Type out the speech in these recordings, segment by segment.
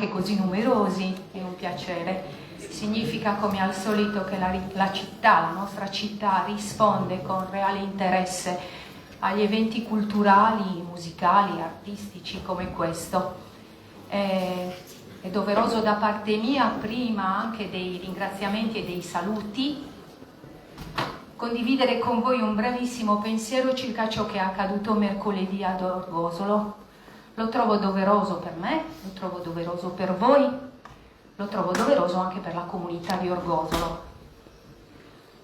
così numerosi, è un piacere. Significa, come al solito, che la città, la nostra città, risponde con reale interesse agli eventi culturali, musicali, artistici come questo. È doveroso da parte mia, prima anche dei ringraziamenti e dei saluti, condividere con voi un brevissimo pensiero circa ciò che è accaduto mercoledì ad Orgosolo. Lo trovo doveroso per me, lo trovo doveroso per voi, lo trovo doveroso anche per la comunità di Orgosolo.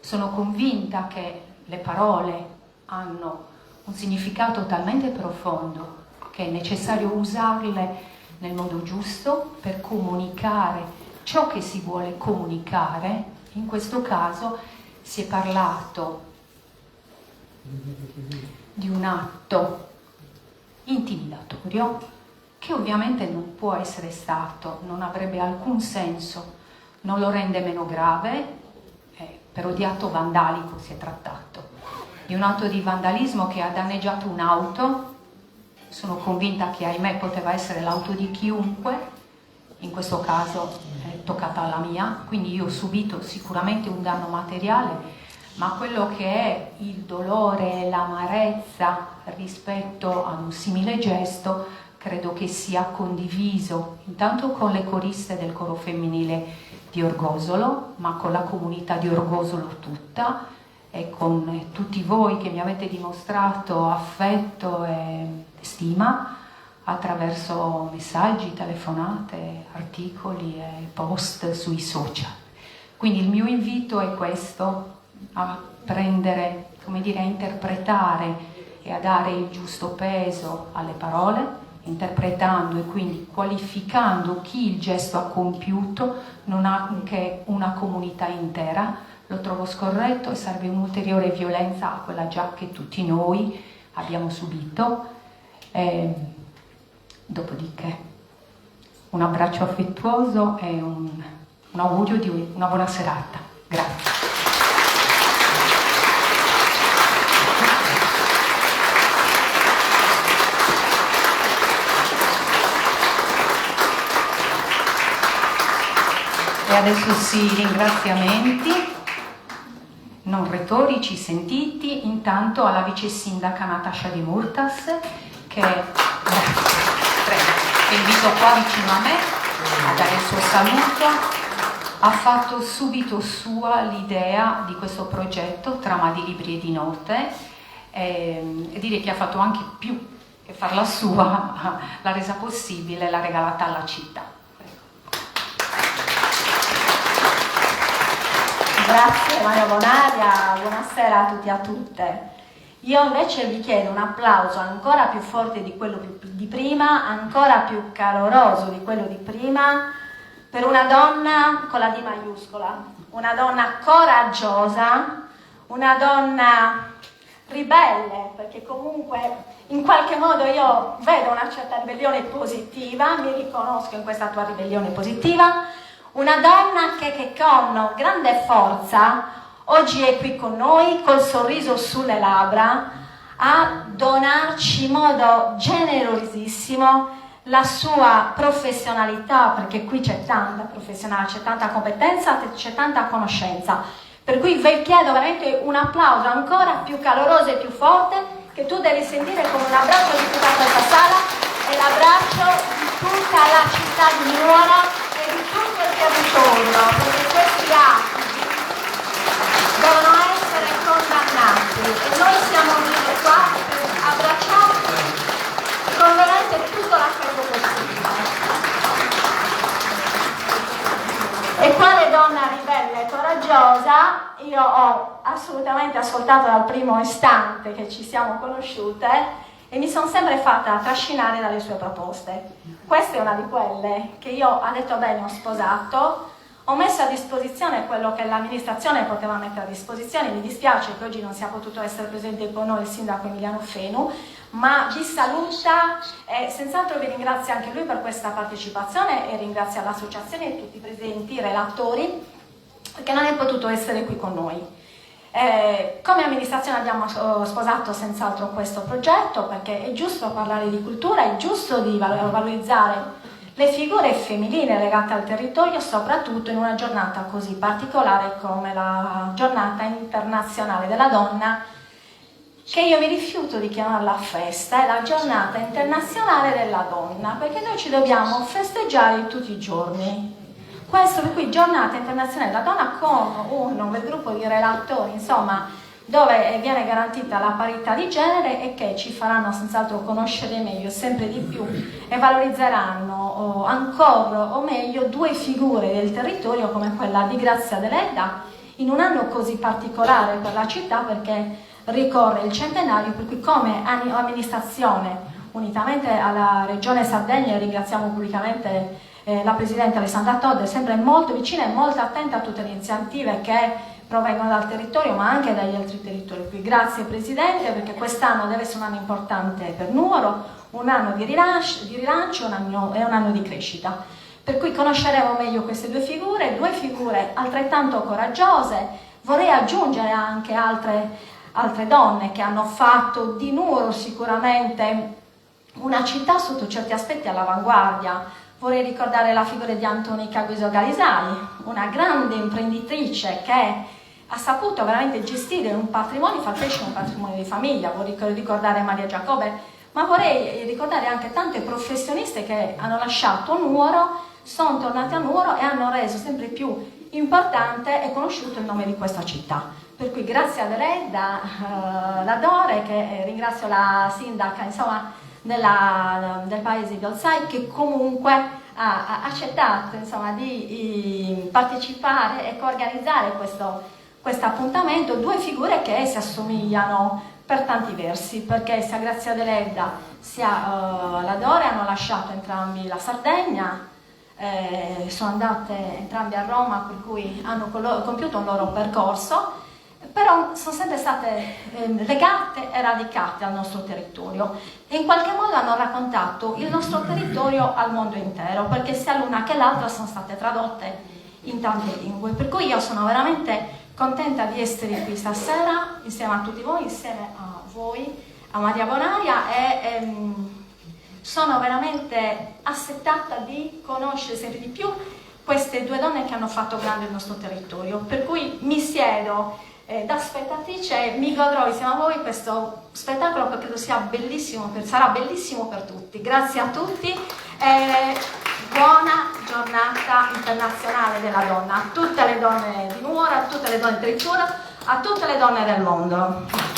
Sono convinta che le parole hanno un significato talmente profondo che è necessario usarle nel modo giusto per comunicare ciò che si vuole comunicare. In questo caso si è parlato di un atto intimidatorio che ovviamente non può essere stato, non avrebbe alcun senso, non lo rende meno grave, però di atto vandalico si è trattato, di un atto di vandalismo che ha danneggiato un'auto. Sono convinta che ahimè poteva essere l'auto di chiunque, in questo caso è toccata alla mia, quindi io ho subito sicuramente un danno materiale, ma quello che è il dolore e l'amarezza rispetto ad un simile gesto credo che sia condiviso intanto con le coriste del coro femminile di Orgosolo, ma con la comunità di Orgosolo tutta e con tutti voi che mi avete dimostrato affetto e stima attraverso messaggi, telefonate, articoli e post sui social. Quindi il mio invito è questo: a prendere, come dire, a interpretare e a dare il giusto peso alle parole, interpretando e quindi qualificando chi il gesto ha compiuto, non anche una comunità intera. Lo trovo scorretto e serve un'ulteriore violenza a quella già che tutti noi abbiamo subito. Dopodiché un abbraccio affettuoso e un augurio di una buona serata. Grazie. E adesso sì, ringraziamenti non retorici, sentiti, intanto alla vice sindaca Natascia Di Murtas, che invito qua vicino a me a dare il suo saluto. Ha fatto subito sua l'idea di questo progetto Trama di Libri e di Note, e direi che ha fatto anche più che farla sua, l'ha resa possibile, l'ha regalata alla città. Grazie Maria Bonaria, buonasera a tutti e a tutte. Io invece vi chiedo un applauso ancora più forte di quello di prima, ancora più caloroso di quello di prima, per una donna con la D maiuscola, una donna coraggiosa, una donna ribelle, perché comunque in qualche modo io vedo una certa ribellione positiva, mi riconosco in questa tua ribellione positiva. Una donna che con grande forza oggi è qui con noi, col sorriso sulle labbra, a donarci in modo generosissimo la sua professionalità, perché qui c'è tanta professionalità, c'è tanta competenza, c'è tanta conoscenza. Per cui vi chiedo veramente un applauso ancora più caloroso e più forte, che tu devi sentire come un abbraccio di tutta questa sala e l'abbraccio di tutta la città di Nuoro e di tutto il territorio, perché questi atti devono essere condannati e noi siamo venuti qua per abbracciarci con veramente tutto l'affetto possibile. E quale donna ribelle e coraggiosa, io ho assolutamente ascoltato dal primo istante che ci siamo conosciute e mi sono sempre fatta trascinare dalle sue proposte. Questa è una di quelle che io, ha detto bene, ho sposato, ho messo a disposizione quello che l'amministrazione poteva mettere a disposizione. Mi dispiace che oggi non sia potuto essere presente con noi il sindaco Emiliano Fenu, ma vi saluta e senz'altro vi ringrazio anche lui per questa partecipazione e ringrazio l'associazione e tutti i presenti, i relatori, perché non è potuto essere qui con noi. Come amministrazione abbiamo sposato senz'altro questo progetto, perché è giusto parlare di cultura, è giusto di valorizzare le figure femminili legate al territorio, soprattutto in una giornata così particolare come la giornata internazionale della donna, che io mi rifiuto di chiamarla festa, è la giornata internazionale della donna, perché noi ci dobbiamo festeggiare tutti i giorni. Questo per cui giornata internazionale della donna con un bel gruppo di relatori, insomma, dove viene garantita la parità di genere e che ci faranno senz'altro conoscere meglio, sempre di più, e valorizzeranno ancora o meglio due figure del territorio come quella di Grazia Deledda, in un anno così particolare per la città, perché ricorre il centenario, per cui come amministrazione, unitamente alla Regione Sardegna, ringraziamo pubblicamente la Presidente Alessandra Todde, è sempre molto vicina e molto attenta a tutte le iniziative che provengono dal territorio ma anche dagli altri territori. Quindi grazie Presidente, perché quest'anno deve essere un anno importante per Nuoro, un anno di rilancio e un anno di crescita. Per cui conosceremo meglio queste due figure altrettanto coraggiose. Vorrei aggiungere anche altre donne che hanno fatto di Nuoro sicuramente una città sotto certi aspetti all'avanguardia. Vorrei ricordare la figura di Antonica Guiso Galisali, una grande imprenditrice che ha saputo veramente gestire un patrimonio, far crescere un patrimonio di famiglia. Vorrei ricordare Maria Giacobbe, ma vorrei ricordare anche tante professioniste che hanno lasciato Nuoro, sono tornate a Nuoro e hanno reso sempre più importante e conosciuto il nome di questa città. Per cui grazie a Deledda, la Dore, che ringrazio la sindaca, insomma, del paese di Olzai, che comunque ha accettato, insomma, di partecipare e coorganizzare questo appuntamento, due figure che si assomigliano per tanti versi, perché sia Grazia Deledda sia la Dore hanno lasciato entrambi la Sardegna, sono andate entrambi a Roma, per cui hanno compiuto un loro percorso, però sono sempre state legate e radicate al nostro territorio e in qualche modo hanno raccontato il nostro territorio al mondo intero, perché sia l'una che l'altra sono state tradotte in tante lingue. Per cui io sono veramente contenta di essere qui stasera insieme a tutti voi, insieme a voi, a Maria Bonaria, e sono veramente assettata di conoscere sempre di più queste due donne che hanno fatto grande il nostro territorio. Per cui mi siedo da spettatrice e mi godrò insieme a voi questo spettacolo, che credo sia bellissimo, sarà bellissimo per tutti. Grazie a tutti e buona giornata internazionale della donna a tutte le donne di Nuoro, a tutte le donne del territorio, a tutte le donne del mondo.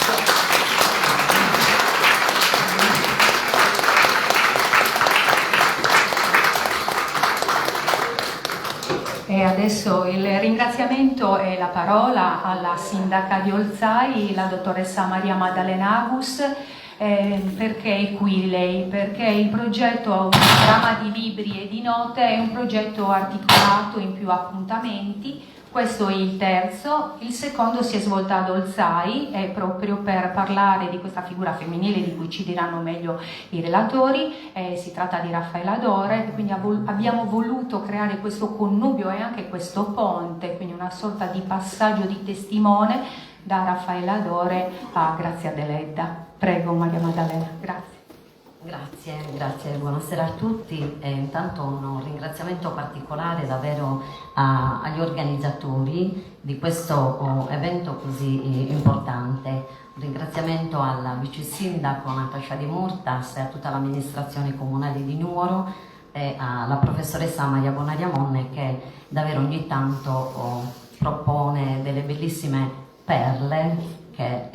E adesso il ringraziamento e la parola alla sindaca di Olzai, la dottoressa Maria Maddalena Agus, perché è qui lei? Perché il progetto Trama di Libri e di Note è un progetto articolato in più appuntamenti. Questo è il terzo, il secondo si è svolto ad Olzai, è proprio per parlare di questa figura femminile di cui ci diranno meglio i relatori. Si tratta di Raffaella Dore, quindi abbiamo voluto creare questo connubio e anche questo ponte, quindi una sorta di passaggio di testimone da Raffaella Dore a Grazia Deledda. Prego Maria Maddalena, grazie. Grazie, buonasera a tutti. Intanto un ringraziamento particolare davvero agli organizzatori di questo evento così importante. Un ringraziamento alla vice sindaco Natascia Di Murtas e a tutta l'amministrazione comunale di Nuoro e alla professoressa Maria Bonaria Monne, che davvero ogni tanto propone delle bellissime perle che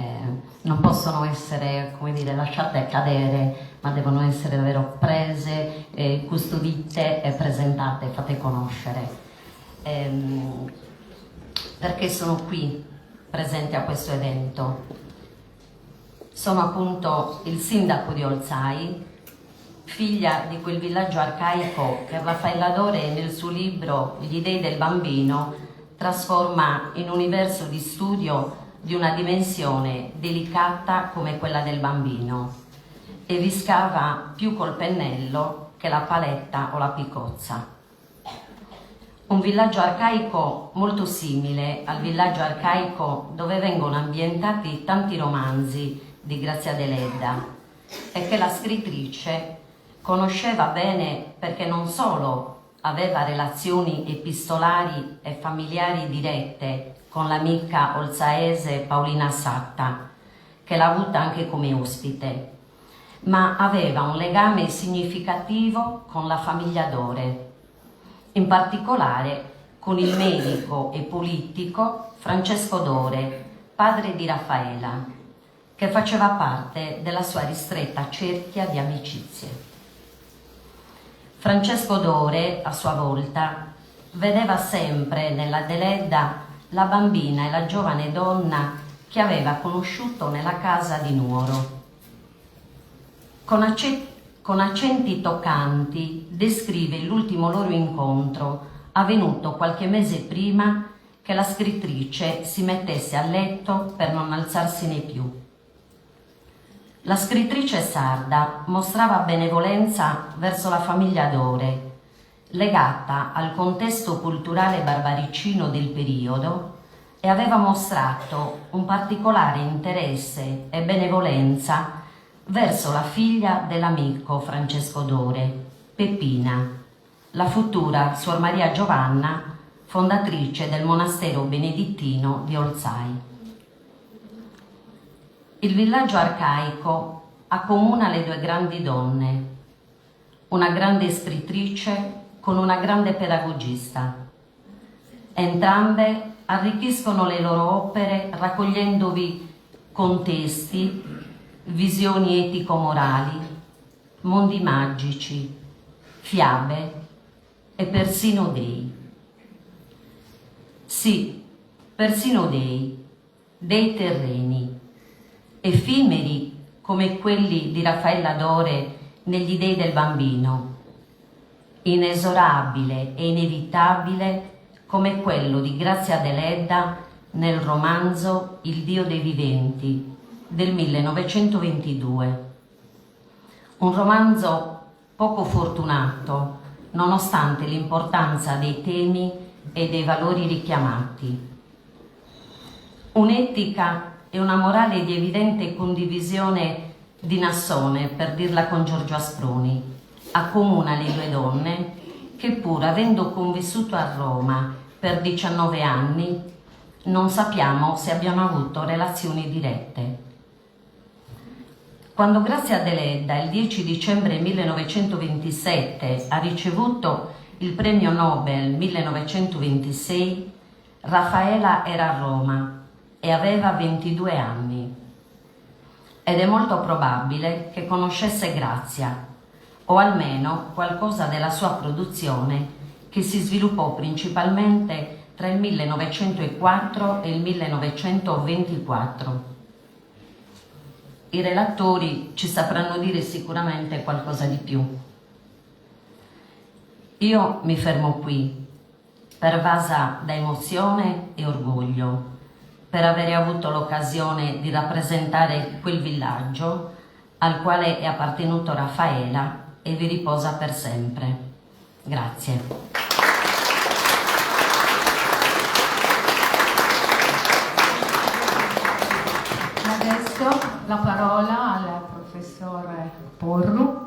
non possono essere, come dire, lasciate cadere, ma devono essere davvero prese, custodite e presentate, fatte conoscere. Perché sono qui presente a questo evento? Sono appunto il sindaco di Olzai, figlia di quel villaggio arcaico che Raffaella Dore nel suo libro Gli dei del bambino trasforma in un universo di studio di una dimensione delicata come quella del bambino e riscava più col pennello che la paletta o la picozza. Un villaggio arcaico molto simile al villaggio arcaico dove vengono ambientati tanti romanzi di Grazia Deledda e che la scrittrice conosceva bene perché non solo aveva relazioni epistolari e familiari dirette con l'amica olzaese Paolina Satta, che l'ha avuta anche come ospite, ma aveva un legame significativo con la famiglia Dore, in particolare con il medico e politico Francesco Dore, padre di Raffaela, che faceva parte della sua ristretta cerchia di amicizie. Francesco Dore, a sua volta, vedeva sempre nella Deledda la bambina e la giovane donna che aveva conosciuto nella casa di Nuoro. Con accenti toccanti descrive l'ultimo loro incontro avvenuto qualche mese prima che la scrittrice si mettesse a letto per non alzarsene più. La scrittrice sarda mostrava benevolenza verso la famiglia Dore, legata al contesto culturale barbaricino del periodo, e aveva mostrato un particolare interesse e benevolenza verso la figlia dell'amico Francesco Dore, Peppina, la futura Suor Maria Giovanna, fondatrice del monastero benedettino di Olzai. Il villaggio arcaico accomuna le due grandi donne, una grande scrittrice con una grande pedagogista. Entrambe arricchiscono le loro opere raccogliendovi contesti, visioni etico-morali, mondi magici, fiabe e persino dei. Sì, persino dei terreni, effimeri come quelli di Raffaella Dore negli Dei del Bambino, inesorabile e inevitabile come quello di Grazia Deledda nel romanzo Il Dio dei Viventi del 1922. Un romanzo poco fortunato, nonostante l'importanza dei temi e dei valori richiamati. Un'etica e una morale di evidente condivisione di Nassone, per dirla con Giorgio Asproni, accomuna le due donne che, pur avendo convissuto a Roma per 19 anni, non sappiamo se abbiano avuto relazioni dirette. Quando Grazia Deledda, il 10 dicembre 1927, ha ricevuto il premio Nobel 1926, Raffaela era a Roma e aveva 22 anni. Ed è molto probabile che conoscesse Grazia, o almeno qualcosa della sua produzione, che si sviluppò principalmente tra il 1904 e il 1924. I relatori ci sapranno dire sicuramente qualcosa di più. Io mi fermo qui, pervasa da emozione e orgoglio, per avere avuto l'occasione di rappresentare quel villaggio al quale è appartenuto Raffaela e vi riposa per sempre. Grazie. Adesso la parola al professor Porru,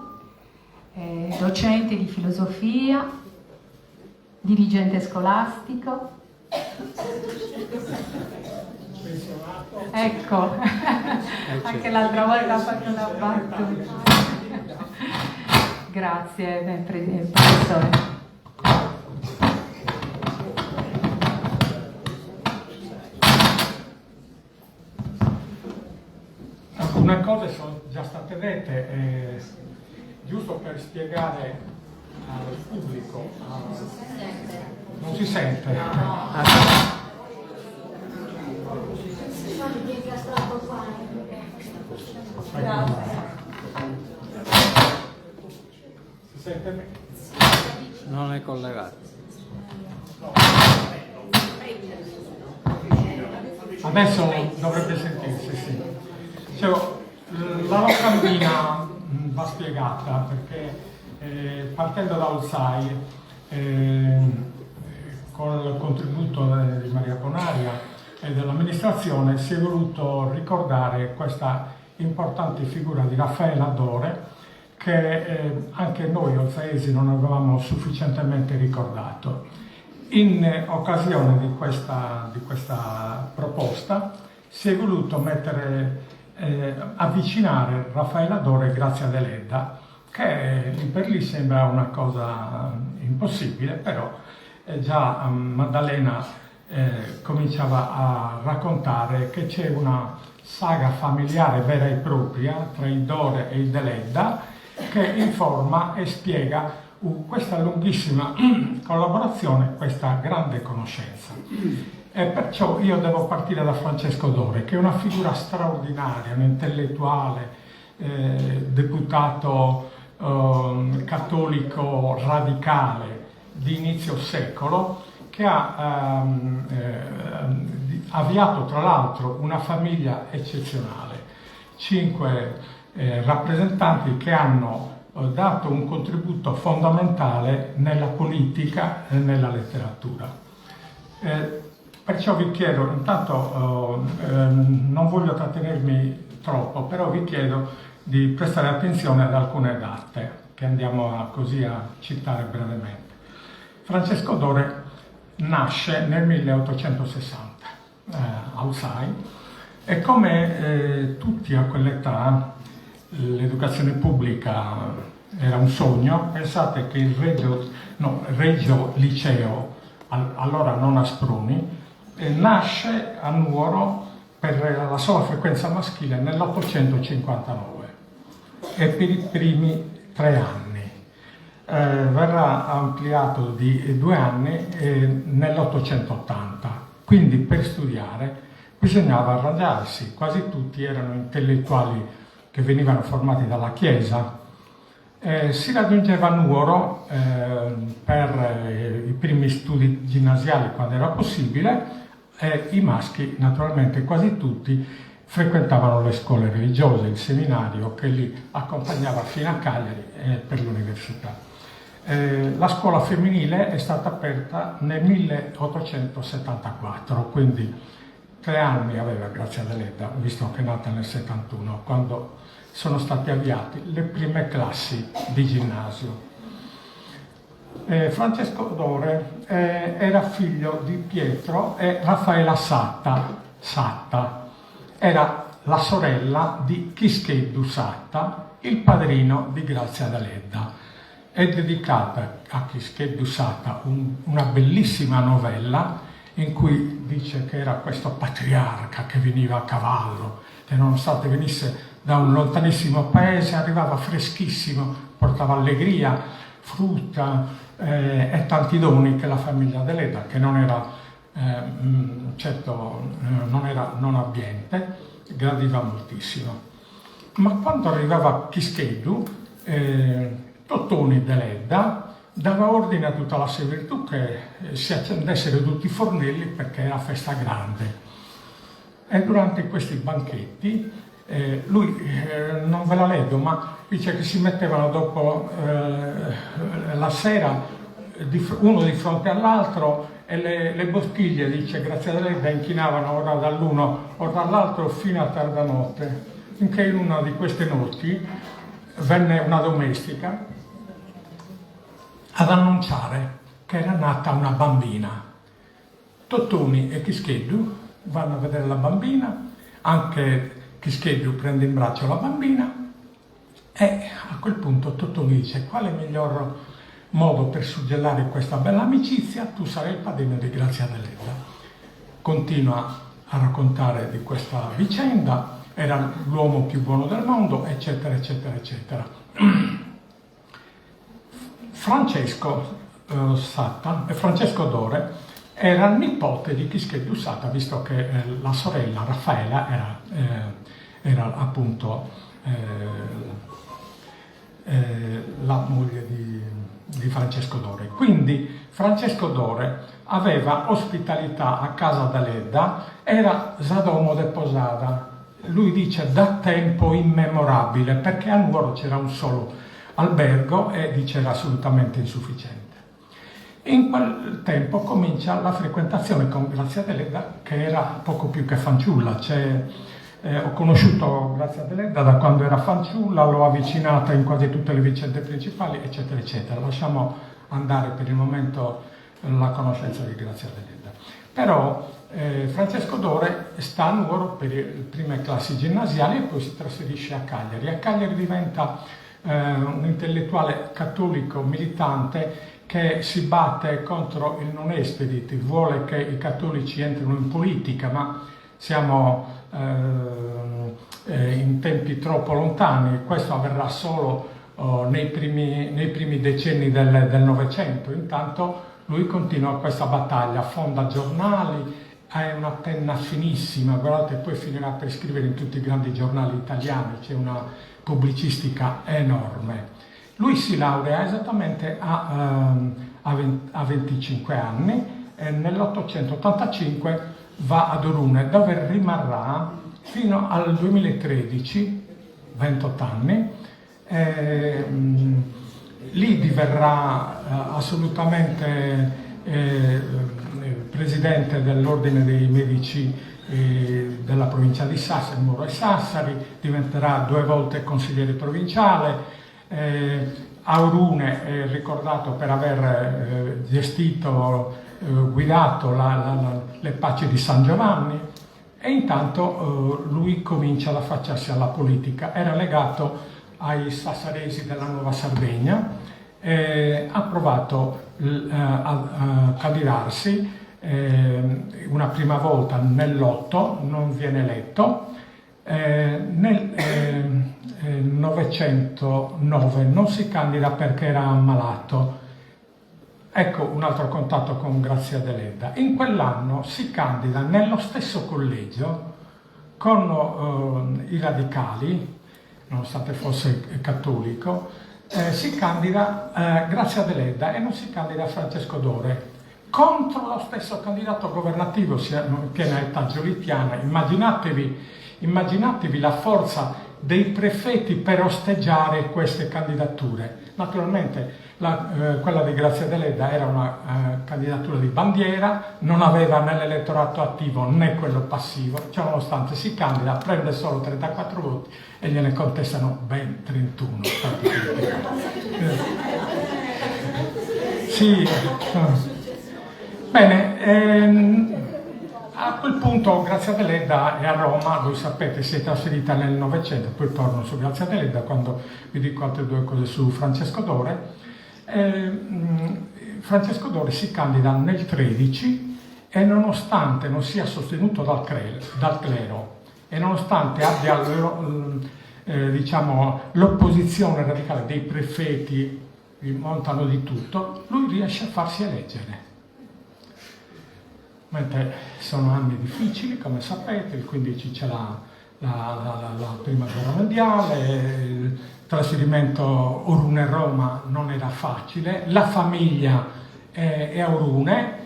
docente di filosofia, dirigente scolastico. Ecco, anche l'altra volta ha fatto una battuta. Grazie, professore. Alcune cose sono già state dette, giusto per spiegare al pubblico. Non si sente? Si sente bene? Non è collegato. Adesso dovrebbe sentirsi, sì. Cioè, la locandina va spiegata perché partendo da Olzai, con il contributo di Maria Bonaria e dell'amministrazione, si è voluto ricordare questa importante figura di Raffaella Dore, che anche noi olzaesi non avevamo sufficientemente ricordato. In occasione di questa proposta si è voluto avvicinare Raffaella Dore e Grazia Deledda, che lì per lì sembra una cosa impossibile, però già Maddalena cominciava a raccontare che c'è una saga familiare vera e propria tra il Dore e il Deledda che informa e spiega questa lunghissima collaborazione, questa grande conoscenza. E perciò io devo partire da Francesco Dore, che è una figura straordinaria, un intellettuale, deputato cattolico radicale di inizio secolo, che ha avviato tra l'altro una famiglia eccezionale, 5 rappresentanti che hanno dato un contributo fondamentale nella politica e nella letteratura. Perciò vi chiedo, intanto non voglio trattenermi troppo, però vi chiedo di prestare attenzione ad alcune date che andiamo così a citare brevemente. Francesco Dore nasce nel 1860 a Usai e come tutti a quell'età l'educazione pubblica era un sogno. Pensate che il Regio Liceo, allora non a Spruni, nasce a Nuoro per la sola frequenza maschile nell'859 e per i primi 3 anni. Verrà ampliato di 2 anni nell'880, quindi per studiare bisognava arrangiarsi, quasi tutti erano intellettuali che venivano formati dalla Chiesa. Si raggiungeva Nuoro per i primi studi ginnasiali quando era possibile, e i maschi naturalmente quasi tutti frequentavano le scuole religiose, il seminario che li accompagnava fino a Cagliari per l'università. La scuola femminile è stata aperta nel 1874, quindi 3 anni aveva Grazia Deledda, visto che è nata nel 71, quando sono state avviate le prime classi di ginnasio. Francesco Dore era figlio di Pietro e Raffaella Satta. Era la sorella di Chischeddu Satta, il padrino di Grazia Deledda. È dedicata a Chischeddu Satta una bellissima novella in cui dice che era questo patriarca che veniva a cavallo, che nonostante venisse da un lontanissimo paese arrivava freschissimo, portava allegria, frutta e tanti doni che la famiglia Deledda, che non era certo non abbiente, gradiva moltissimo. Ma quando arrivava a Chischeddu, Tottoni Deledda dava ordine a tutta la servitù che si accendessero tutti i fornelli perché era festa grande. E durante questi banchetti lui, non ve la leggo, ma dice che si mettevano dopo la sera uno di fronte all'altro e le bottiglie, dice Grazia Deledda, inchinavano ora dall'uno o dall'altro fino a tarda notte, finché in una di queste notti venne una domestica ad annunciare che era nata una bambina. Tottoni e Chischeddu vanno a vedere la bambina, anche Chischeddu prende in braccio la bambina e a quel punto Tottoni dice: quale miglior modo per suggellare questa bella amicizia? Tu sarai il padrino di Grazia Deledda. Continua a raccontare di questa vicenda, era l'uomo più buono del mondo, eccetera, eccetera, eccetera. Francesco Dore era il nipote di Chischeddu Satta, visto che la sorella Raffaella era appunto la moglie di Francesco Dore. Quindi Francesco Dore aveva ospitalità a casa Deledda, era Sadomo de Posada. Lui dice da tempo immemorabile, perché a Nuoro c'era un solo albergo e dice era assolutamente insufficiente. In quel tempo comincia la frequentazione con Grazia Deledda, che era poco più che fanciulla. C'è Ho conosciuto Grazia Deledda da quando era fanciulla, l'ho avvicinata in quasi tutte le vicende principali, eccetera, eccetera. Lasciamo andare per il momento la conoscenza di Grazia Deledda. Però Francesco Dore sta a Nuoro per le prime classi ginnasiali e poi si trasferisce a Cagliari. A Cagliari diventa un intellettuale cattolico militante che si batte contro il non expedit, vuole che i cattolici entrino in politica, ma siamo in tempi troppo lontani, questo avverrà solo nei primi decenni del Novecento. Intanto lui continua questa battaglia, fonda giornali, ha una penna finissima, guardate, poi finirà per scrivere in tutti i grandi giornali italiani, c'è una pubblicistica enorme. Lui si laurea esattamente a 25 anni e nell'885 va ad Orune, dove rimarrà fino al 2013, 28 anni. Lì diverrà assolutamente presidente dell'Ordine dei Medici della provincia di Sassari, Muro e Sassari, diventerà 2 volte consigliere provinciale. A Orune è ricordato per aver guidato le paci di San Giovanni, e intanto lui comincia ad affacciarsi alla politica. Era legato ai sassaresi della Nuova Sardegna, ha provato a candidarsi una prima volta nell'8, non viene eletto. Nel 909 non si candida perché era ammalato. Ecco un altro contatto con Grazia Deledda. In quell'anno si candida nello stesso collegio con i radicali, nonostante fosse cattolico, si candida Grazia Deledda e non si candida Francesco Dore, contro lo stesso candidato governativo, in piena età giolittiana. Immaginatevi la forza dei prefetti per osteggiare queste candidature. Naturalmente quella di Grazia Deledda era una candidatura di bandiera, non aveva né l'elettorato attivo né quello passivo, ciò nonostante si candida, prende solo 34 voti e gliene contestano ben 31. Sì. Bene, a quel punto Grazia Deledda è a Roma, voi sapete, si è trasferita nel Novecento, poi torno su Grazia Deledda quando vi dico altre 2 cose su Francesco Dore. Francesco Dore si candida nel 13 e nonostante non sia sostenuto dal clero e nonostante abbia l'opposizione radicale dei prefetti, montano di tutto, lui riesce a farsi eleggere. Mentre sono anni difficili, come sapete, il 15 c'è la prima guerra mondiale, il trasferimento Orune-Roma non era facile, la famiglia è a Orune,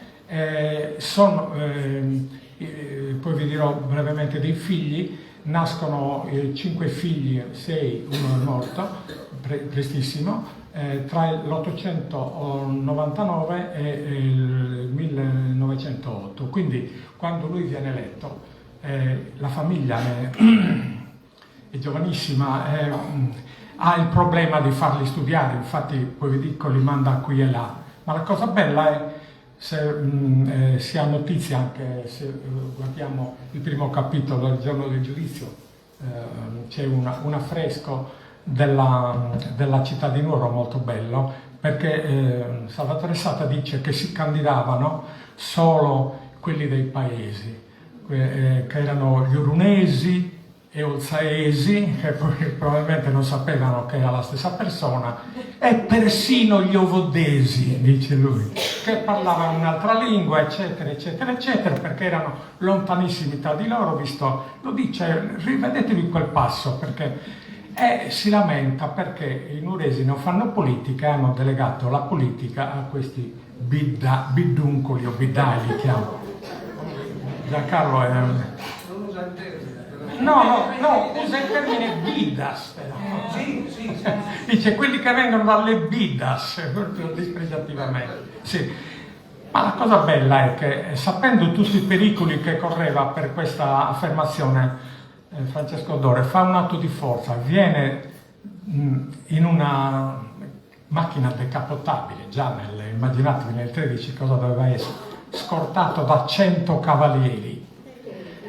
poi vi dirò brevemente dei figli, nascono 5 figli, 6, uno è morto, prestissimo, tra l'899 e il 1908, quindi quando lui viene eletto la famiglia è giovanissima, ha il problema di farli studiare, infatti poi vi dico li manda qui e là, ma la cosa bella è se si ha notizia, anche se guardiamo il primo capitolo del Giorno del Giudizio, c'è un affresco della città di Nuoro molto bello, perché Salvatore Sata dice che si candidavano solo quelli dei paesi, che erano gli orunesi e olzaesi, che poi probabilmente non sapevano che era la stessa persona, e persino gli ovodesi, dice lui, che parlavano un'altra lingua, eccetera, eccetera, eccetera, perché erano lontanissimi tra di loro, visto, lo dice, rivedetevi quel passo, perché si lamenta perché i nuoresi non fanno politica e hanno delegato la politica a questi biduncoli o bidai li chiamo. Giancarlo è... No, usa il termine bidas. Sì. Dice quelli che vengono dalle bidas, dispregiativamente. Sì. Ma la cosa bella è che, sapendo tutti i pericoli che correva per questa affermazione, Francesco Dore fa un atto di forza, viene in una macchina decappottabile, già immaginatevi nel 13 cosa doveva essere, scortato da 100 cavalieri,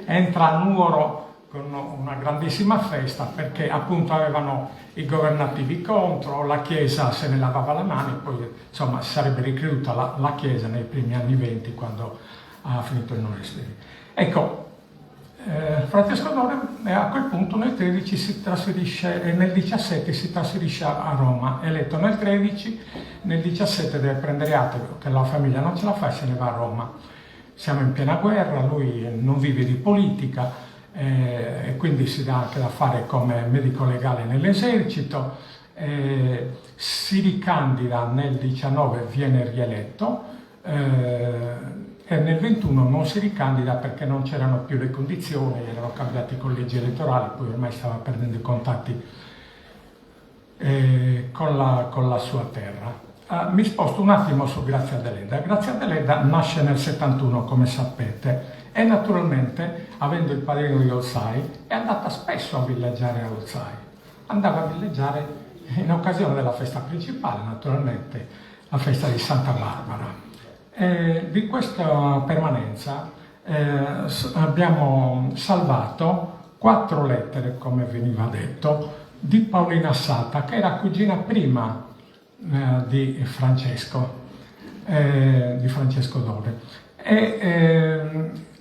entra a Nuoro con una grandissima festa perché appunto avevano i governativi contro, la Chiesa se ne lavava le mani, poi insomma si sarebbe ricreduta la Chiesa nei primi anni 20 quando ha finito il Novecento. Ecco, Francesco Dore a quel punto nel 13 si trasferisce e nel 17 si trasferisce a Roma, è eletto nel 13, nel 17 deve prendere atto che la famiglia non ce la fa e se ne va a Roma. Siamo in piena guerra, lui non vive di politica e quindi si dà anche da fare come medico legale nell'esercito, si ricandida nel 19, viene rieletto e nel 21 non si ricandida perché non c'erano più le condizioni, erano cambiati i collegi elettorali, poi ormai stava perdendo i contatti con la sua terra. Mi sposto un attimo su Grazia Deledda. Grazia Deledda nasce nel 71, come sapete, e naturalmente, avendo il padrino di Olzai, è andata spesso a villeggiare a Olzai. Andava a villeggiare in occasione della festa principale, naturalmente, la festa di Santa Barbara. Di questa permanenza abbiamo salvato 4 lettere, come veniva detto, di Paolina Sata, che era cugina prima di Francesco Dore.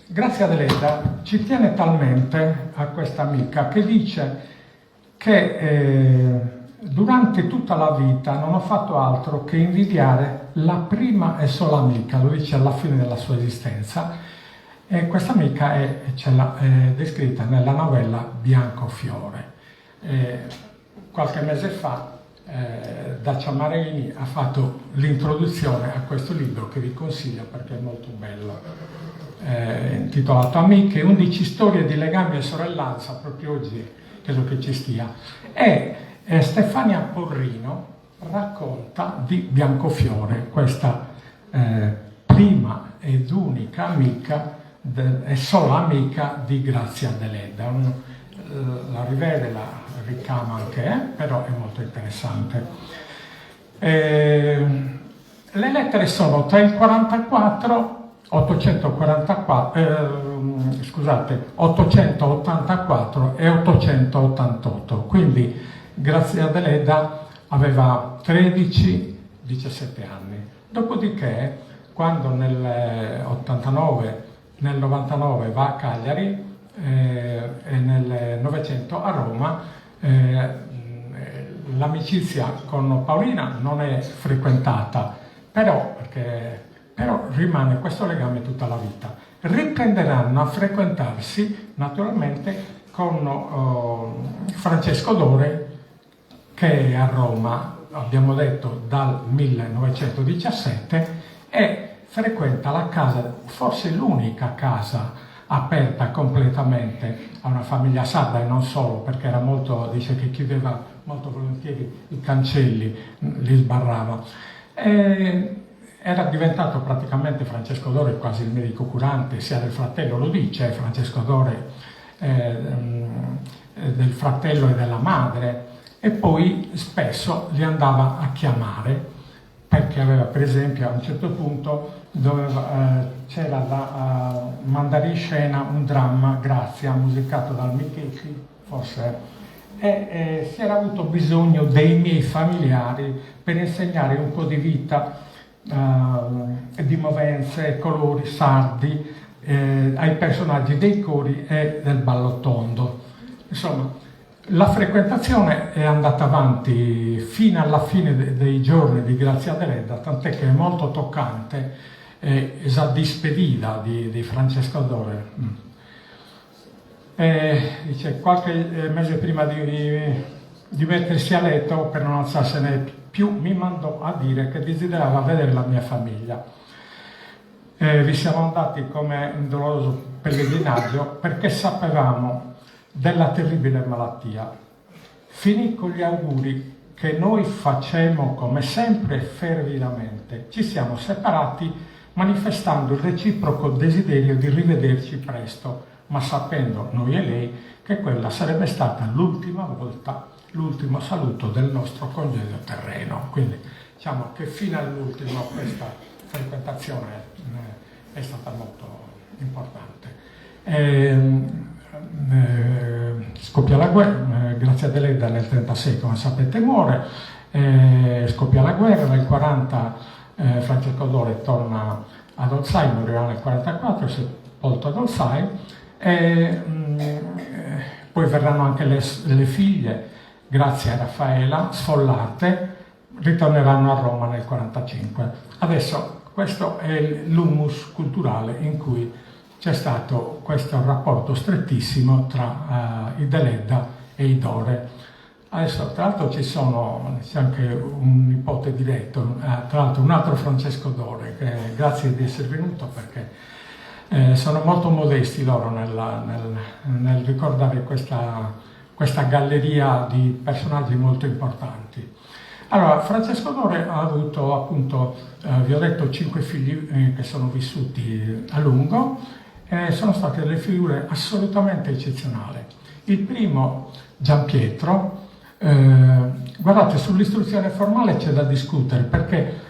Grazia Deledda ci tiene talmente a questa amica che dice che durante tutta la vita non ho fatto altro che invidiare la prima e sola amica, lo dice alla fine della sua esistenza, e questa amica è descritta nella novella Biancofiore. Qualche mese fa Dacia Marini ha fatto l'introduzione a questo libro che vi consiglio perché è molto bello, intitolato Amiche, 11 storie di legami e sorellanza, proprio oggi credo che ci stia, e Stefania Porrino racconta di Biancofiore, questa prima ed unica amica e sola amica di Grazia Deledda. La rivede, la ricama anche, però è molto interessante. Le lettere sono tra il 884 e 888, quindi Grazia Deledda aveva 13-17 anni. Dopodiché, quando nel 99 va a Cagliari e nel Novecento a Roma, l'amicizia con Paolina non è frequentata, però rimane questo legame tutta la vita. Riprenderanno a frequentarsi naturalmente con Francesco Dore, che è a Roma, abbiamo detto, dal 1917 e frequenta la casa, forse l'unica casa aperta completamente a una famiglia sarda e non solo, perché era molto, dice che chiudeva molto volentieri i cancelli, li sbarrava. Era diventato praticamente Francesco Dore quasi il medico curante sia del fratello, lo dice Francesco Dore, del fratello e della madre, e poi spesso li andava a chiamare perché aveva, per esempio, a un certo punto c'era da mandare in scena un dramma, Grazia, musicato dal Michetti, forse, e si era avuto bisogno dei miei familiari per insegnare un po' di vita, di movenze, colori sardi, ai personaggi dei cori e del ballo tondo. Insomma, la frequentazione è andata avanti fino alla fine dei giorni di Grazia Deledda, tant'è che è molto toccante esa dispedida di Francesco Dore. Dice, qualche mese prima di mettersi a letto, per non alzarsene più, mi mandò a dire che desiderava vedere la mia famiglia. Vi siamo andati come un doloroso pellegrinaggio perché sapevamo della terribile malattia. Finì con gli auguri che noi facemmo come sempre fervidamente. Ci siamo separati manifestando il reciproco desiderio di rivederci presto. ma sapendo noi e lei che quella sarebbe stata l'ultima volta, l'ultimo saluto del nostro congedo terreno. Quindi diciamo che fino all'ultimo questa frequentazione è stata molto importante. Scoppia la guerra, Grazia Deledda nel 1936, come sapete, muore, scoppia la guerra, nel 1940 Francesco Dore torna ad Olzai, morirà nel 1944, sepolto ad Olzai, poi verranno anche le figlie, Grazia e Raffaela, sfollate, ritorneranno a Roma nel 1945. Adesso questo è l'humus culturale in cui c'è stato questo rapporto strettissimo tra i Deledda e i Dore. Adesso tra l'altro c'è anche un nipote diretto, tra l'altro un altro Francesco Dore, che grazie di essere venuto, perché sono molto modesti loro nel ricordare questa galleria di personaggi molto importanti. Allora, Francesco Dore ha avuto appunto, vi ho detto, 5 figli che sono vissuti a lungo. Sono state delle figure assolutamente eccezionali. Il primo, Giampietro, guardate, sull'istruzione formale c'è da discutere, perché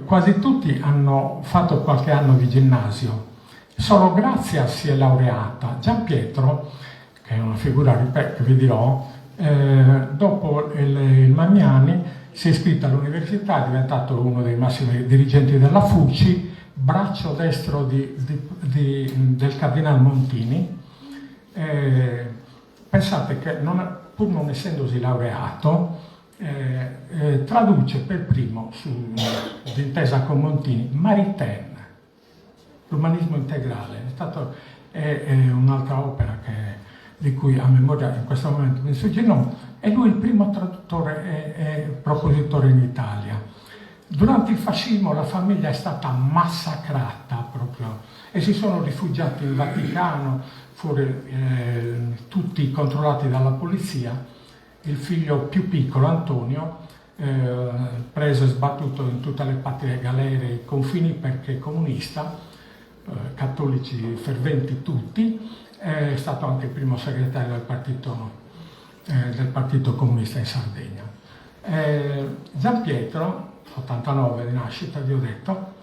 quasi tutti hanno fatto qualche anno di ginnasio. Solo Grazia si è laureata. Giampietro, che è una figura che vi dirò, dopo il Magnani si è iscritto all'università, è diventato uno dei massimi dirigenti della FUCI, braccio destro del cardinal Montini. Pensate che pur non essendosi laureato, traduce per primo, d'intesa con Montini, Maritain, l'umanismo integrale. È un'altra opera di cui a memoria in questo momento mi sfugge il nome. È lui il primo traduttore e propositore in Italia. Durante il fascismo la famiglia è stata massacrata proprio e si sono rifugiati in Vaticano, tutti controllati dalla polizia. Il figlio più piccolo, Antonio, preso e sbattuto in tutte le patrie galere e confini perché comunista, cattolici ferventi tutti, è stato anche il primo segretario del partito comunista in Sardegna. Giampietro, 89 di nascita, vi ho detto,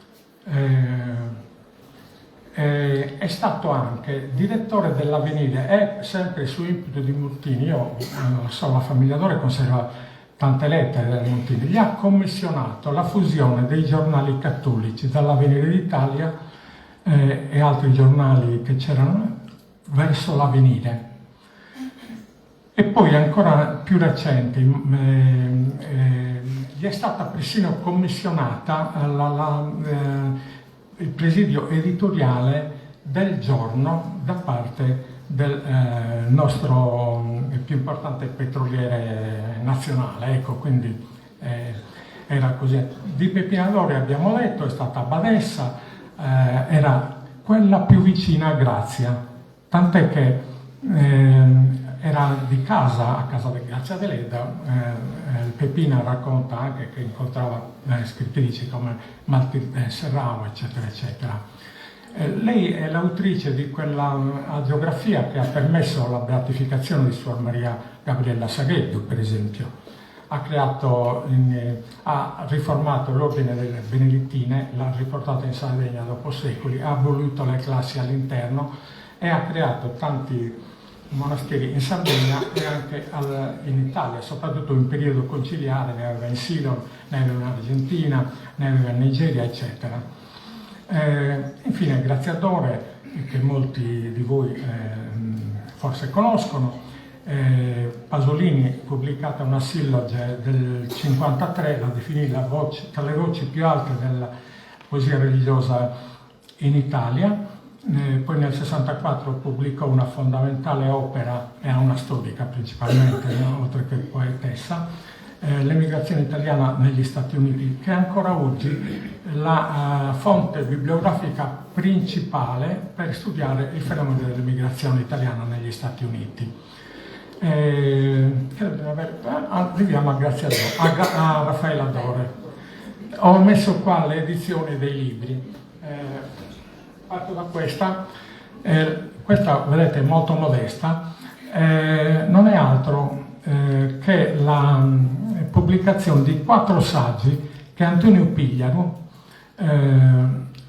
è stato anche direttore dell'Avvenire, è sempre su impeto di Montini. Io so, la famiglia Dore conserva tante lettere del Montini. Gli ha commissionato la fusione dei giornali cattolici dall'Avvenire d'Italia e altri giornali che c'erano verso l'Avvenire. E poi ancora più recente gli è stata persino commissionata il presidio editoriale del Giorno da parte del nostro più importante petroliere nazionale. Ecco, quindi era così. Di Peppina Dore abbiamo detto, è stata badessa, era quella più vicina a Grazia, tant'è che era di casa, a casa di Grazia Deledda. Peppina racconta anche che incontrava scrittrici come Martì Serrao, eccetera, eccetera. Lei è l'autrice di quella agiografia che ha permesso la beatificazione di Suor Maria Gabriella Saghedo, per esempio. Ha riformato l'ordine delle Benedittine, l'ha riportato in Sardegna dopo secoli, ha abolito le classi all'interno e ha creato tanti monasteri in Sardegna e anche in Italia, soprattutto in periodo conciliare. Ne aveva in Ceylon, ne aveva in Argentina, ne aveva in Nigeria, eccetera. Infine, Grazia Dore, che molti di voi forse conoscono, Pasolini, pubblicata una silloge del 1953, la definì tra le voci più alte della poesia religiosa in Italia. Poi nel 1964 pubblicò una fondamentale opera, era una storica principalmente, oltre che poetessa, l'emigrazione italiana negli Stati Uniti, che è ancora oggi la fonte bibliografica principale per studiare il fenomeno dell'emigrazione italiana negli Stati Uniti. Arriviamo a Raffaella Dore. Ho messo qua le edizioni dei libri. Parto da questa. Questa, vedete, è molto modesta, non è altro che la pubblicazione di 4 saggi che Antonio Pigliaru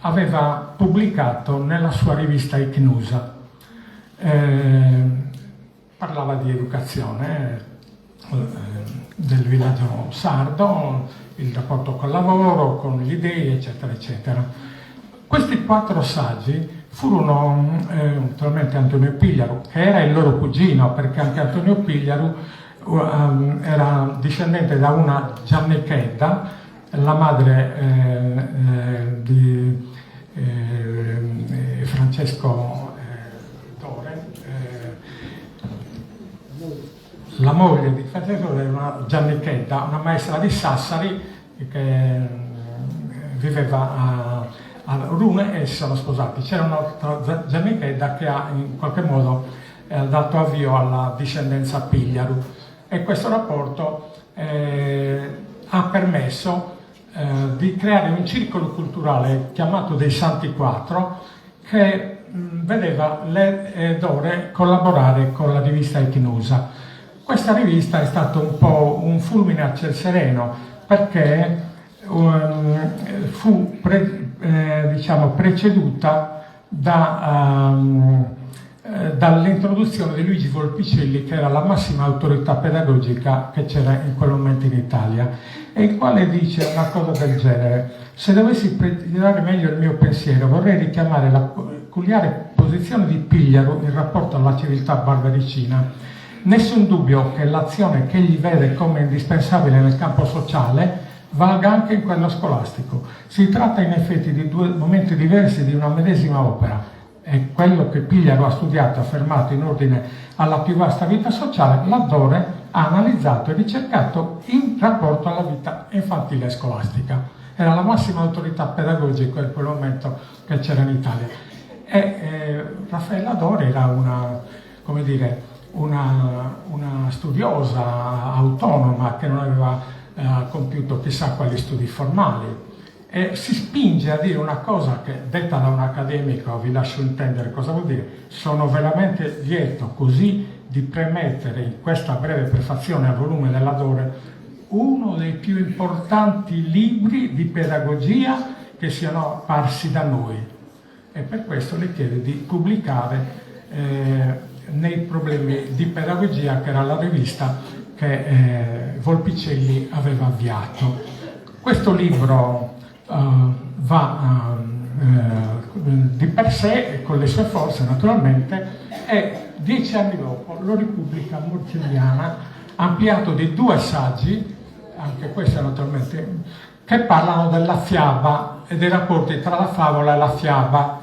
aveva pubblicato nella sua rivista Icnusa. Parlava di educazione del villaggio sardo, il rapporto col lavoro, con le idee, eccetera, eccetera. Questi 4 saggi furono, naturalmente Antonio Pigliaru, che era il loro cugino, perché anche Antonio Pigliaru era discendente da una Giannichedda, la madre di Francesco Dore, la moglie di Francesco Dore era una Giannichedda, una maestra di Sassari che viveva a Rune e si sono sposati. C'era un'altra Giannichedda che ha in qualche modo dato avvio alla discendenza Pigliaru, e questo rapporto ha permesso di creare un circolo culturale chiamato dei Santi Quattro, che vedeva le Dore collaborare con la rivista Icnusa. Questa rivista è stato un po' un fulmine a ciel sereno, perché fu preceduta dall'introduzione di Luigi Volpicelli, che era la massima autorità pedagogica che c'era in quel momento in Italia, e il quale dice una cosa del genere: se dovessi precisare meglio il mio pensiero, vorrei richiamare la peculiare posizione di Pigliaru in rapporto alla civiltà barbaricina. Nessun dubbio che l'azione che egli vede come indispensabile nel campo sociale valga anche in quello scolastico. Si tratta in effetti di 2 momenti diversi di una medesima opera. È quello che Pigliaru ha studiato e affermato in ordine alla più vasta vita sociale, laddove ha analizzato e ricercato in rapporto alla vita infantile e scolastica. Era la massima autorità pedagogica in quel momento che c'era in Italia. E Raffaella Dore era una studiosa autonoma che non aveva compiuto chissà quali studi formali. E si spinge a dire una cosa che, detta da un accademico, vi lascio intendere cosa vuol dire. Sono veramente lieto così di premettere in questa breve prefazione al volume della Dore uno dei più importanti libri di pedagogia che siano apparsi da noi, e per questo le chiedo di pubblicare nei Problemi di pedagogia, che era la rivista che Volpicelli aveva avviato. Questo libro va di per sé, con le sue forze naturalmente, e 10 anni dopo lo ripubblica Morcelliana, ampliato di 2 saggi, anche questo naturalmente, che parlano della fiaba e dei rapporti tra la favola e la fiaba.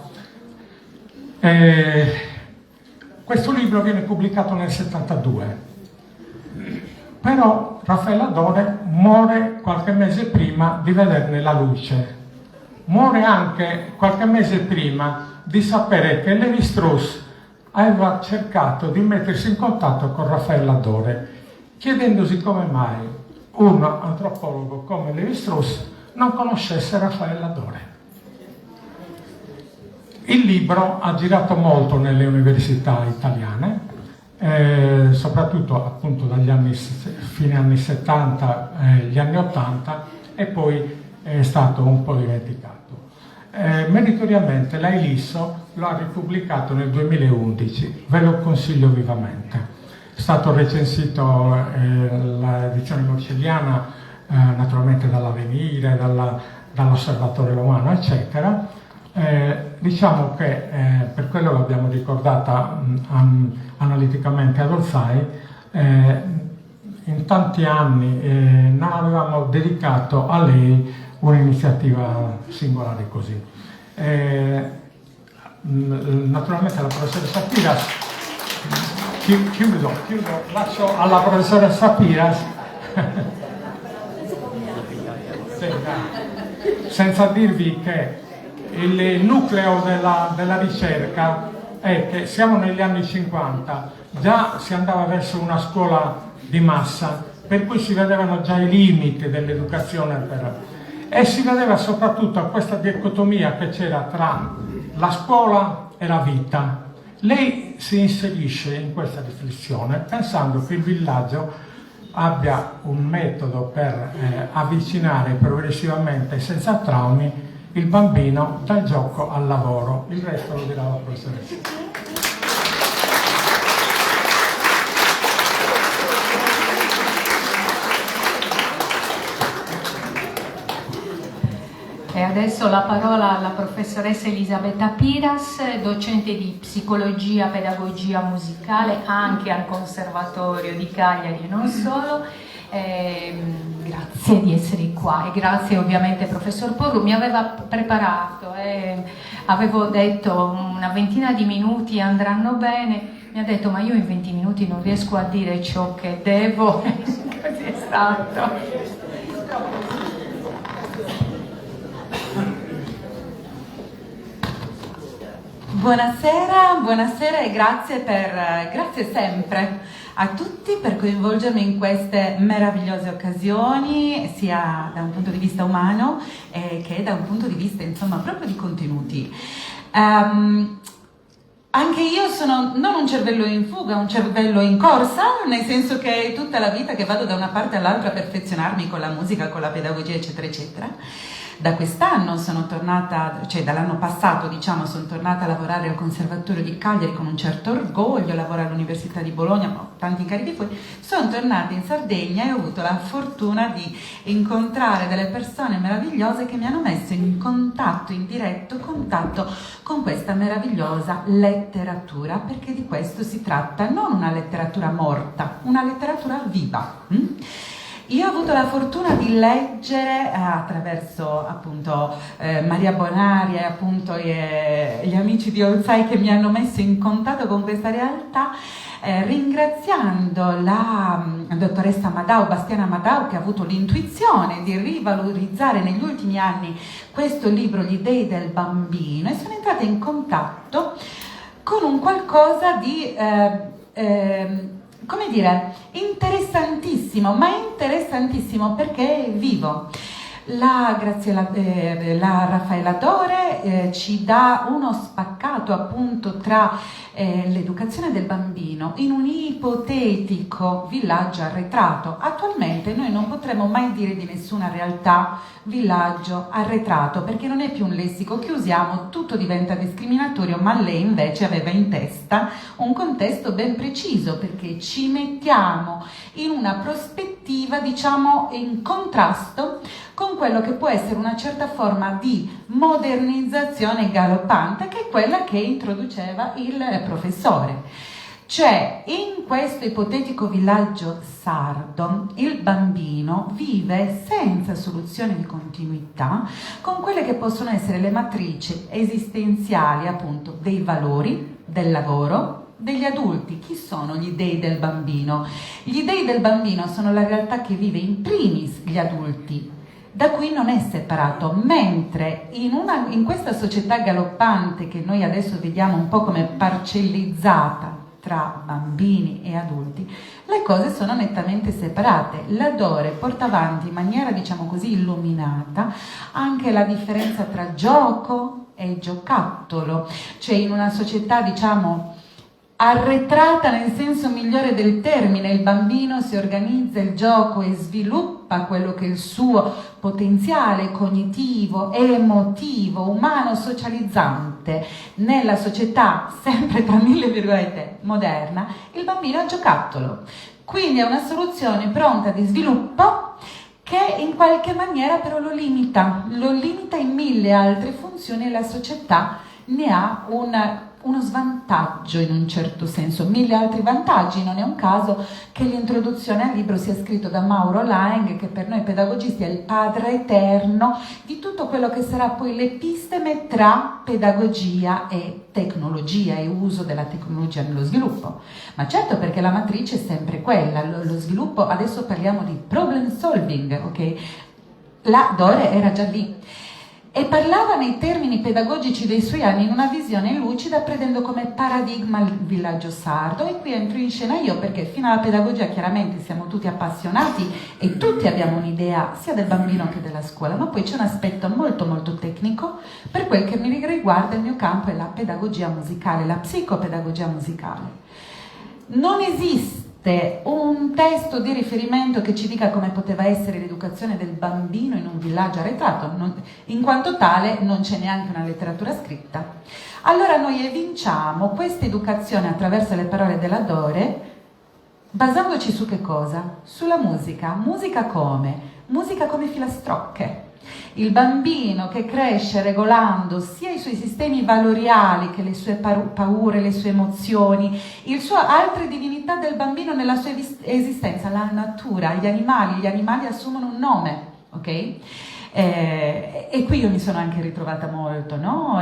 Questo libro viene pubblicato nel 72, però Raffaella Dore muore qualche mese prima di vederne la luce. Muore anche qualche mese prima di sapere che Lévi-Strauss aveva cercato di mettersi in contatto con Raffaella Dore, chiedendosi come mai un antropologo come Lévi-Strauss non conoscesse Raffaella Dore. Il libro ha girato molto nelle università italiane, soprattutto appunto dagli fine anni 70 gli anni 80, e poi è stato un po' dimenticato. Meritoriamente la Elisso lo ha ripubblicato nel 2011, ve lo consiglio vivamente. È stato recensito l'edizione morcelliana naturalmente dall'Avvenire, dall'Osservatore Romano, eccetera. Diciamo che per quello l'abbiamo ricordata analiticamente ad Olzai, in tanti anni non avevamo dedicato a lei un'iniziativa singolare così. Naturalmente la professoressa Piras, chiudo, lascio alla professoressa Piras senza dirvi che il nucleo della ricerca è che siamo negli anni 50, già si andava verso una scuola di massa, per cui si vedevano già i limiti dell'educazione, e si vedeva soprattutto questa dicotomia che c'era tra la scuola è la vita. Lei si inserisce in questa riflessione pensando che il villaggio abbia un metodo per avvicinare progressivamente e senza traumi il bambino dal gioco al lavoro. Il resto lo dirà la professoressa. E adesso la parola alla professoressa Elisabetta Piras, docente di psicologia, pedagogia musicale anche al Conservatorio di Cagliari e non solo. Grazie di essere qua e grazie ovviamente professor Porru, mi aveva preparato, avevo detto una ventina di minuti andranno bene, mi ha detto ma io in 20 minuti non riesco a dire ciò che devo, così è stato. Buonasera e grazie sempre a tutti per coinvolgermi in queste meravigliose occasioni, sia da un punto di vista umano che da un punto di vista, insomma, proprio di contenuti. Anche io sono non un cervello in fuga, un cervello in corsa, nel senso che è tutta la vita che vado da una parte all'altra a perfezionarmi con la musica, con la pedagogia, eccetera, eccetera. Da quest'anno sono tornata, cioè dall'anno passato diciamo, sono tornata a lavorare al Conservatorio di Cagliari con un certo orgoglio, lavoro all'Università di Bologna, ho tanti incarichi fuori, sono tornata in Sardegna e ho avuto la fortuna di incontrare delle persone meravigliose che mi hanno messo in contatto, in diretto contatto con questa meravigliosa letteratura, perché di questo si tratta, non una letteratura morta, una letteratura viva. Io ho avuto la fortuna di leggere attraverso appunto Maria Bonaria e appunto gli amici di Olzai che mi hanno messo in contatto con questa realtà, ringraziando la dottoressa Madau, Bastiana Madau, che ha avuto l'intuizione di rivalorizzare negli ultimi anni questo libro, Gli dei del bambino, e sono entrata in contatto con un qualcosa di come dire, interessantissimo, ma interessantissimo perché è vivo. La Raffaella Dore ci dà uno spaccato appunto tra l'educazione del bambino in un ipotetico villaggio arretrato. Attualmente noi non potremo mai dire di nessuna realtà villaggio arretrato, perché non è più un lessico che usiamo, tutto diventa discriminatorio, ma lei invece aveva in testa un contesto ben preciso, perché ci mettiamo in una prospettiva, diciamo, in contrasto con quello che può essere una certa forma di modernizzazione galoppante, che è quella che introduceva il professore. Cioè, in questo ipotetico villaggio sardo, il bambino vive senza soluzione di continuità con quelle che possono essere le matrici esistenziali, appunto, dei valori, del lavoro, degli adulti. Chi sono gli dei del bambino? Gli dei del bambino sono la realtà che vive in primis gli adulti, da cui non è separato, mentre in questa società galoppante che noi adesso vediamo un po' come parcellizzata tra bambini e adulti, le cose sono nettamente separate. La Dore porta avanti in maniera, diciamo così, illuminata anche la differenza tra gioco e giocattolo, cioè in una società, diciamo, arretrata nel senso migliore del termine, il bambino si organizza il gioco e sviluppa quello che è il suo potenziale cognitivo, emotivo, umano, socializzante. Nella società, sempre tra mille virgolette, moderna, il bambino è giocattolo. Quindi è una soluzione pronta di sviluppo che in qualche maniera però lo limita in mille altre funzioni, e la società ne ha uno svantaggio in un certo senso, mille altri vantaggi. Non è un caso che l'introduzione al libro sia scritto da Mauro Laing, che per noi pedagogisti è il padre eterno di tutto quello che sarà poi l'episteme tra pedagogia e tecnologia e uso della tecnologia nello sviluppo. Ma certo, perché la matrice è sempre quella, lo sviluppo, adesso parliamo di problem solving, ok? La Dore era già lì. e parlava nei termini pedagogici dei suoi anni in una visione lucida, prendendo come paradigma il villaggio sardo. E qui entro in scena io, perché fino alla pedagogia chiaramente siamo tutti appassionati e tutti abbiamo un'idea sia del bambino che della scuola, ma poi c'è un aspetto molto molto tecnico. Per quel che mi riguarda, il mio campo è la pedagogia musicale, la psicopedagogia musicale. Non esiste un testo di riferimento che ci dica come poteva essere l'educazione del bambino in un villaggio arretrato, in quanto tale non c'è neanche una letteratura scritta. Allora noi evinciamo questa educazione attraverso le parole della Dore, basandoci su che cosa? Sulla musica. Musica come filastrocche. Il bambino che cresce regolando sia i suoi sistemi valoriali che le sue paure, le sue emozioni, altre divinità del bambino nella sua esistenza, la natura, gli animali assumono un nome, ok? E qui io mi sono anche ritrovata molto, no?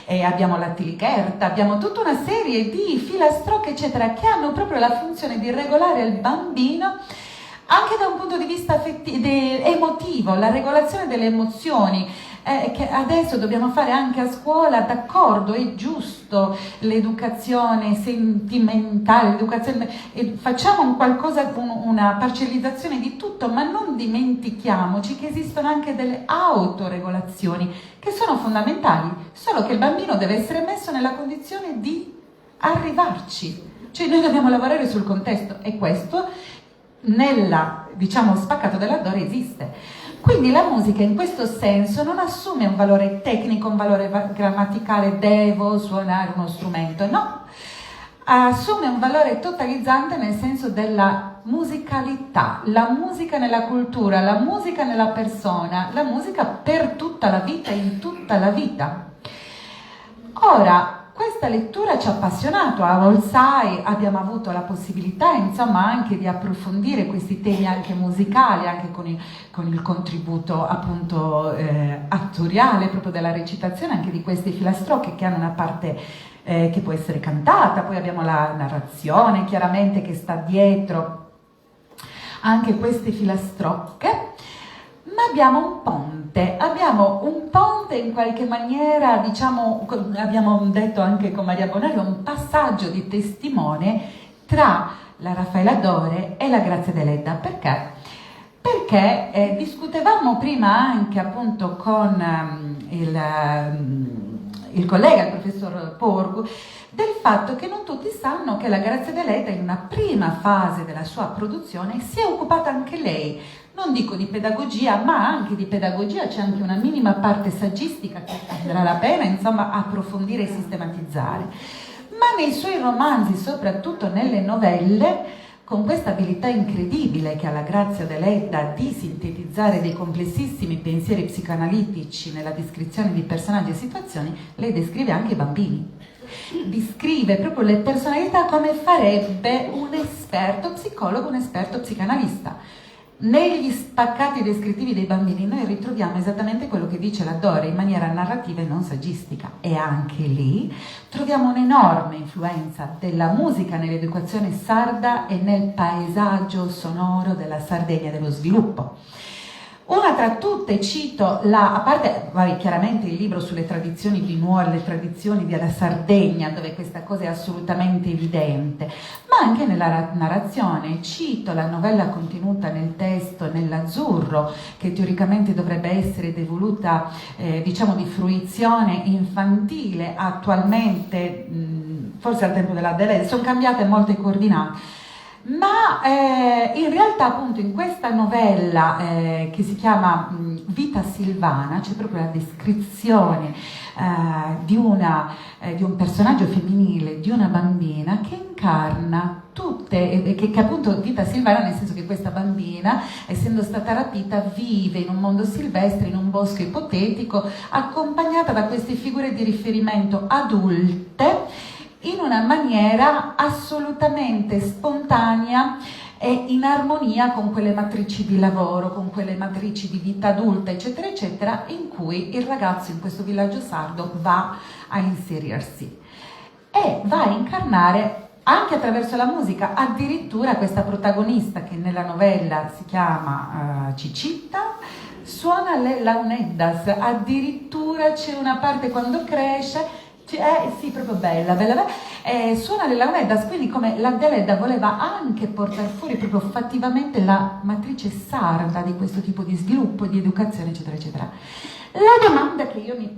E abbiamo la tilicherta, abbiamo tutta una serie di filastrocche eccetera che hanno proprio la funzione di regolare il bambino anche da un punto di vista emotivo, la regolazione delle emozioni, che adesso dobbiamo fare anche a scuola, d'accordo, è giusto l'educazione sentimentale, facciamo una parcellizzazione di tutto, ma non dimentichiamoci che esistono anche delle autoregolazioni che sono fondamentali, solo che il bambino deve essere messo nella condizione di arrivarci, cioè noi dobbiamo lavorare sul contesto e questo spaccato della Dore esiste. Quindi la musica in questo senso non assume un valore tecnico, un valore grammaticale, devo suonare uno strumento, no, assume un valore totalizzante nel senso della musicalità, la musica nella cultura, la musica nella persona, la musica per tutta la vita, in tutta la vita. Ora, questa lettura ci ha appassionato, a Olsai abbiamo avuto la possibilità insomma anche di approfondire questi temi anche musicali, anche con il contributo appunto attoriale proprio della recitazione, anche di queste filastrocche che hanno una parte che può essere cantata, poi abbiamo la narrazione chiaramente che sta dietro anche queste filastrocche. Ma abbiamo un ponte in qualche maniera, diciamo, abbiamo detto anche con Maria Bonario, un passaggio di testimone tra la Raffaella Dore e la Grazia Deledda. Perché? Perché discutevamo prima anche appunto con il collega, il professor Porgu, del fatto che non tutti sanno che la Grazia Deledda in una prima fase della sua produzione si è occupata anche lei, non dico di pedagogia, ma anche di pedagogia, c'è anche una minima parte saggistica che valdrà la pena insomma approfondire e sistematizzare. Ma nei suoi romanzi, soprattutto nelle novelle, con questa abilità incredibile che ha la Grazia Deledda di sintetizzare dei complessissimi pensieri psicoanalitici nella descrizione di personaggi e situazioni, lei descrive anche i bambini. Descrive proprio le personalità come farebbe un esperto psicologo, un esperto psicanalista. Negli spaccati descrittivi dei bambini noi ritroviamo esattamente quello che dice la Dore in maniera narrativa e non saggistica, e anche lì troviamo un'enorme influenza della musica nell'educazione sarda e nel paesaggio sonoro della Sardegna e dello sviluppo. Una tra tutte cito, a parte chiaramente il libro sulle tradizioni di Nuoro, le tradizioni della Sardegna, dove questa cosa è assolutamente evidente, ma anche nella narrazione cito la novella contenuta nel testo nell'Azzurro, che teoricamente dovrebbe essere devoluta, diciamo, di fruizione infantile, attualmente, forse al tempo della Deledda, sono cambiate molte coordinate. Ma in realtà appunto in questa novella che si chiama Vita Silvana c'è proprio la descrizione di un personaggio femminile, di una bambina che incarna tutte, che appunto Vita Silvana, nel senso che questa bambina, essendo stata rapita, vive in un mondo silvestre, in un bosco ipotetico, accompagnata da queste figure di riferimento adulte, in una maniera assolutamente spontanea e in armonia con quelle matrici di lavoro, con quelle matrici di vita adulta, eccetera, eccetera, in cui il ragazzo in questo villaggio sardo va a inserirsi e va a incarnare anche attraverso la musica, addirittura questa protagonista che nella novella si chiama Ciccitta, suona le launeddas, addirittura c'è una parte quando cresce, sì, proprio bella, suona le launeddas, quindi come la Deledda voleva anche portare fuori proprio fattivamente la matrice sarda di questo tipo di sviluppo, di educazione, eccetera, eccetera. La domanda che io mi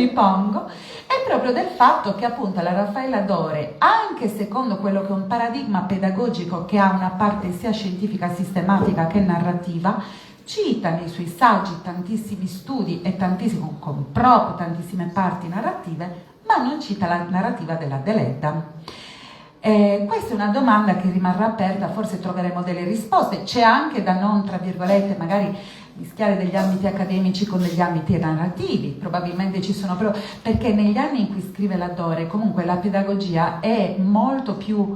pongo, è proprio del fatto che appunto la Raffaella Dore, anche secondo quello che è un paradigma pedagogico che ha una parte sia scientifica, sistematica che narrativa, cita nei suoi saggi tantissimi studi e con proprio tantissime parti narrative, ma non cita la narrativa della Deledda. Questa è una domanda che rimarrà aperta, forse troveremo delle risposte, c'è anche da non, tra virgolette, magari mischiare degli ambiti accademici con degli ambiti narrativi, probabilmente ci sono, però, perché negli anni in cui scrive la Dore comunque la pedagogia è molto più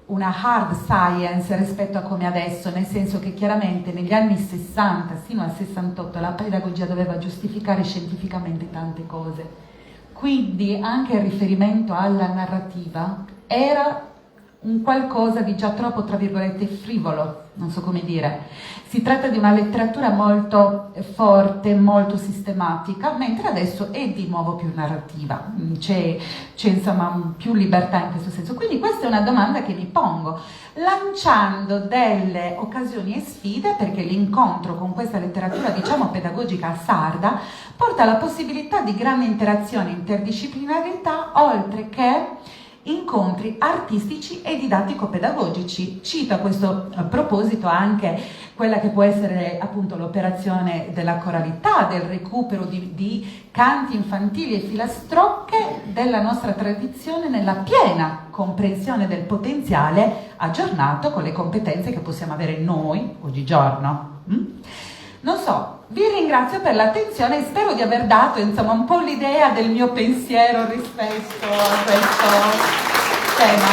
una hard science rispetto a come adesso, nel senso che chiaramente negli anni 60 fino al 68 la pedagogia doveva giustificare scientificamente tante cose, quindi anche il riferimento alla narrativa era un qualcosa di già troppo, tra virgolette, frivolo, non so come dire. Si tratta di una letteratura molto forte, molto sistematica, mentre adesso è di nuovo più narrativa, c'è insomma più libertà in questo senso. Quindi questa è una domanda che mi pongo, lanciando delle occasioni e sfide, perché l'incontro con questa letteratura, diciamo, pedagogica sarda, porta alla possibilità di grande interazione, interdisciplinarità, oltre che incontri artistici e didattico-pedagogici. Cito a questo proposito anche quella che può essere appunto l'operazione della coralità, del recupero di canti infantili e filastrocche della nostra tradizione nella piena comprensione del potenziale aggiornato con le competenze che possiamo avere noi oggigiorno. Non so, vi ringrazio per l'attenzione e spero di aver dato insomma un po' l'idea del mio pensiero rispetto a questo tema.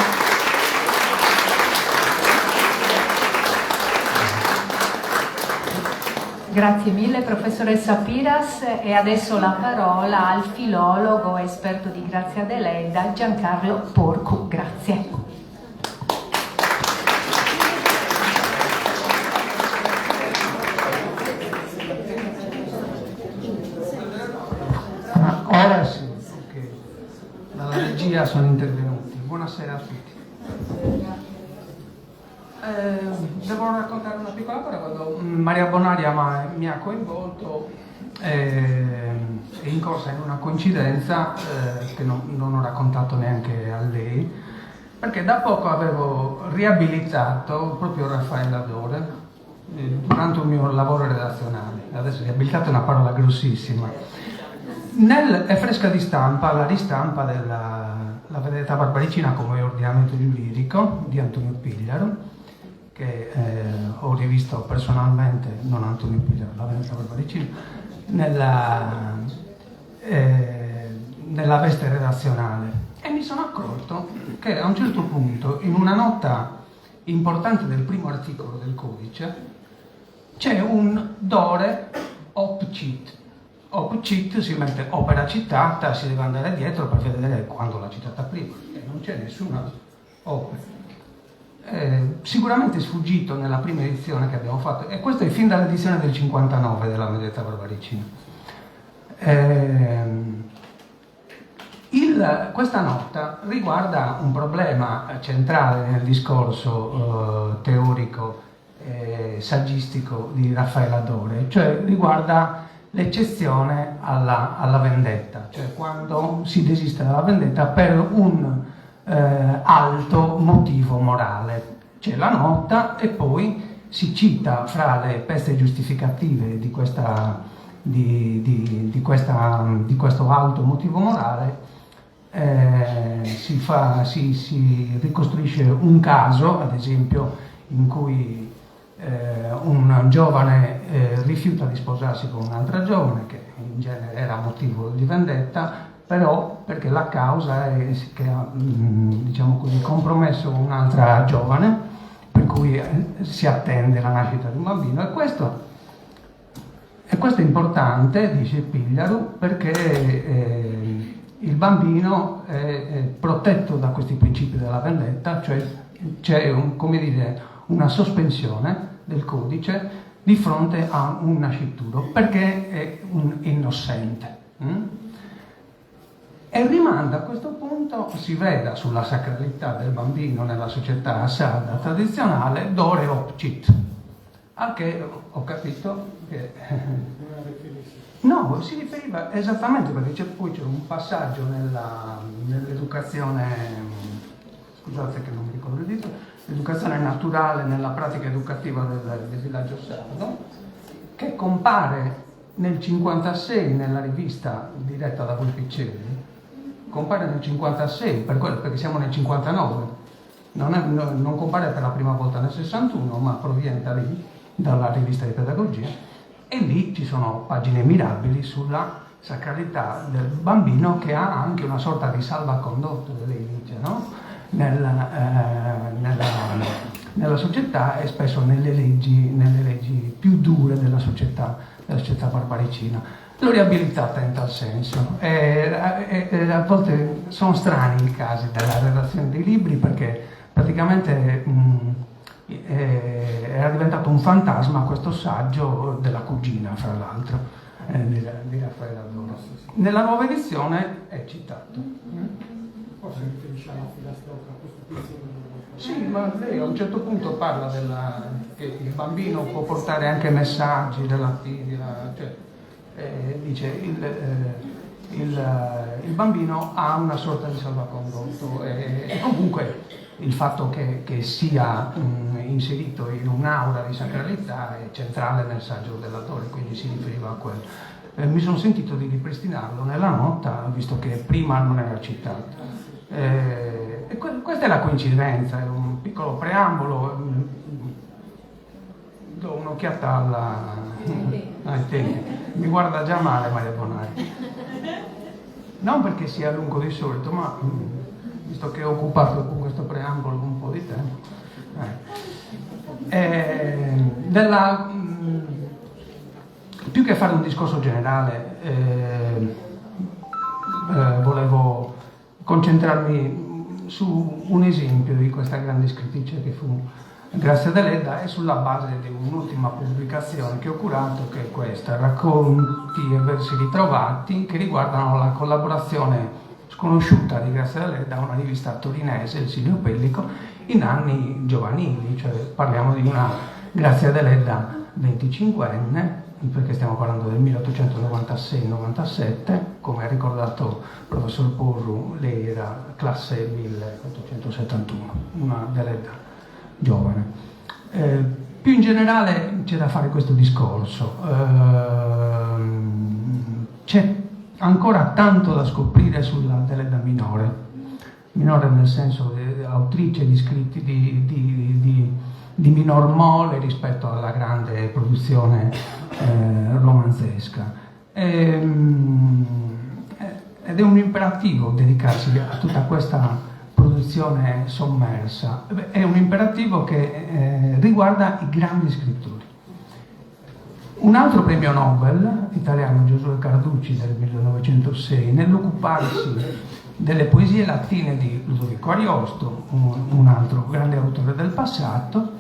Grazie mille professoressa Piras, e adesso la parola al filologo esperto di Grazia Deledda Giancarlo Porcu. Grazie. Ora sì, ok. Dalla regia sono intervenuti. Buonasera a tutti. Devo raccontare una piccola cosa. Quando Maria Bonaria mi ha coinvolto, è incorsa in una coincidenza che non ho raccontato neanche a lei, perché da poco avevo riabilitato proprio Raffaella Dore durante un mio lavoro redazionale. Adesso riabilitato è una parola grossissima. È fresca di stampa la ristampa della La Vendetta Barbaricina come ordinamento giuridico di Antonio Pigliaro, che ho rivisto personalmente, non Antonio Pigliaro, La Vendetta Barbaricina, nella veste redazionale. E mi sono accorto che a un certo punto, in una nota importante del primo articolo del codice, c'è un Dore op cit. Op cit si mette opera citata, si deve andare dietro per vedere quando l'ha citata prima, e non c'è nessuna opera. Sicuramente sfuggito nella prima edizione che abbiamo fatto, e questo è fin dall'edizione del 59 della Vendetta Barbaricina. Questa nota riguarda un problema centrale nel discorso teorico saggistico di Raffaella Dore, cioè riguarda l'eccezione alla vendetta, cioè quando si desiste dalla vendetta per un alto motivo morale. C'è la nota e poi si cita fra le pezze giustificative di questo alto motivo morale, si ricostruisce un caso, ad esempio, in cui un giovane rifiuta di sposarsi con un'altra giovane, che in genere era motivo di vendetta, però perché la causa è che ha, diciamo così, compromesso un'altra giovane, per cui si attende la nascita di un bambino. E questo è importante, dice Pigliaro, perché il bambino è protetto da questi principi della vendetta, cioè c'è una sospensione del codice di fronte a un nascituro, perché è un innocente. E rimanda a questo punto, si veda sulla sacralità del bambino nella società sarda tradizionale, dore opcit, al che ho capito che no, si riferiva esattamente, perché poi c'era un passaggio nell'educazione, scusate che non mi ricordo il titolo, l'educazione naturale nella pratica educativa del villaggio sardo, che compare nel 56 nella rivista diretta da Volpicelli, compare nel 56, perché siamo nel 59, non compare per la prima volta nel 61, ma proviene da lì, dalla rivista di pedagogia, e lì ci sono pagine mirabili sulla sacralità del bambino, che ha anche una sorta di salvacondotto, lei dice, no? Nella società, e spesso nelle leggi più dure della società barbaricina. L'oriabilità in tal senso. A volte sono strani i casi della redazione dei libri, perché praticamente era diventato un fantasma questo saggio della cugina, fra l'altro, di Raffaele Adoro. Nella nuova edizione è citato. Forse riferisce alla filastrocca, questo pensiero. Sì, ma lei a un certo punto parla che il bambino può portare anche messaggi dice il bambino ha una sorta di salvacondotto, e comunque il fatto che sia inserito in un'aura di sacralità è centrale nel saggio dell'autore, quindi si riferiva a quello. Mi sono sentito di ripristinarlo nella nota, visto che prima non era citato. Questa è la coincidenza, è un piccolo preambolo, do un'occhiata ai tempi. Mi guarda già male Maria Bonari, non perché sia lungo di solito, ma visto che ho occupato con questo preambolo un po' di tempo. Più che fare un discorso generale, volevo concentrarmi su un esempio di questa grande scrittrice che fu Grazia Deledda, e sulla base di un'ultima pubblicazione che ho curato, che è questa, Racconti e versi ritrovati, che riguardano la collaborazione sconosciuta di Grazia Deledda a una rivista torinese, il Silvio Pellico, in anni giovanili, cioè parliamo di una Grazia Deledda 25enne, perché stiamo parlando del 1896-97, come ha ricordato il professor Porru, lei era classe 1871, una Deledda giovane. Più in generale c'è da fare questo discorso. C'è ancora tanto da scoprire sulla Deledda minore nel senso di autrice di scritti di minor mole rispetto alla grande produzione romanzesca. Ed è un imperativo dedicarsi a tutta questa produzione sommersa, è un imperativo che riguarda i grandi scrittori. Un altro premio Nobel italiano, Giosuè Carducci, del 1906, nell'occuparsi delle poesie latine di Ludovico Ariosto, un altro grande autore del passato,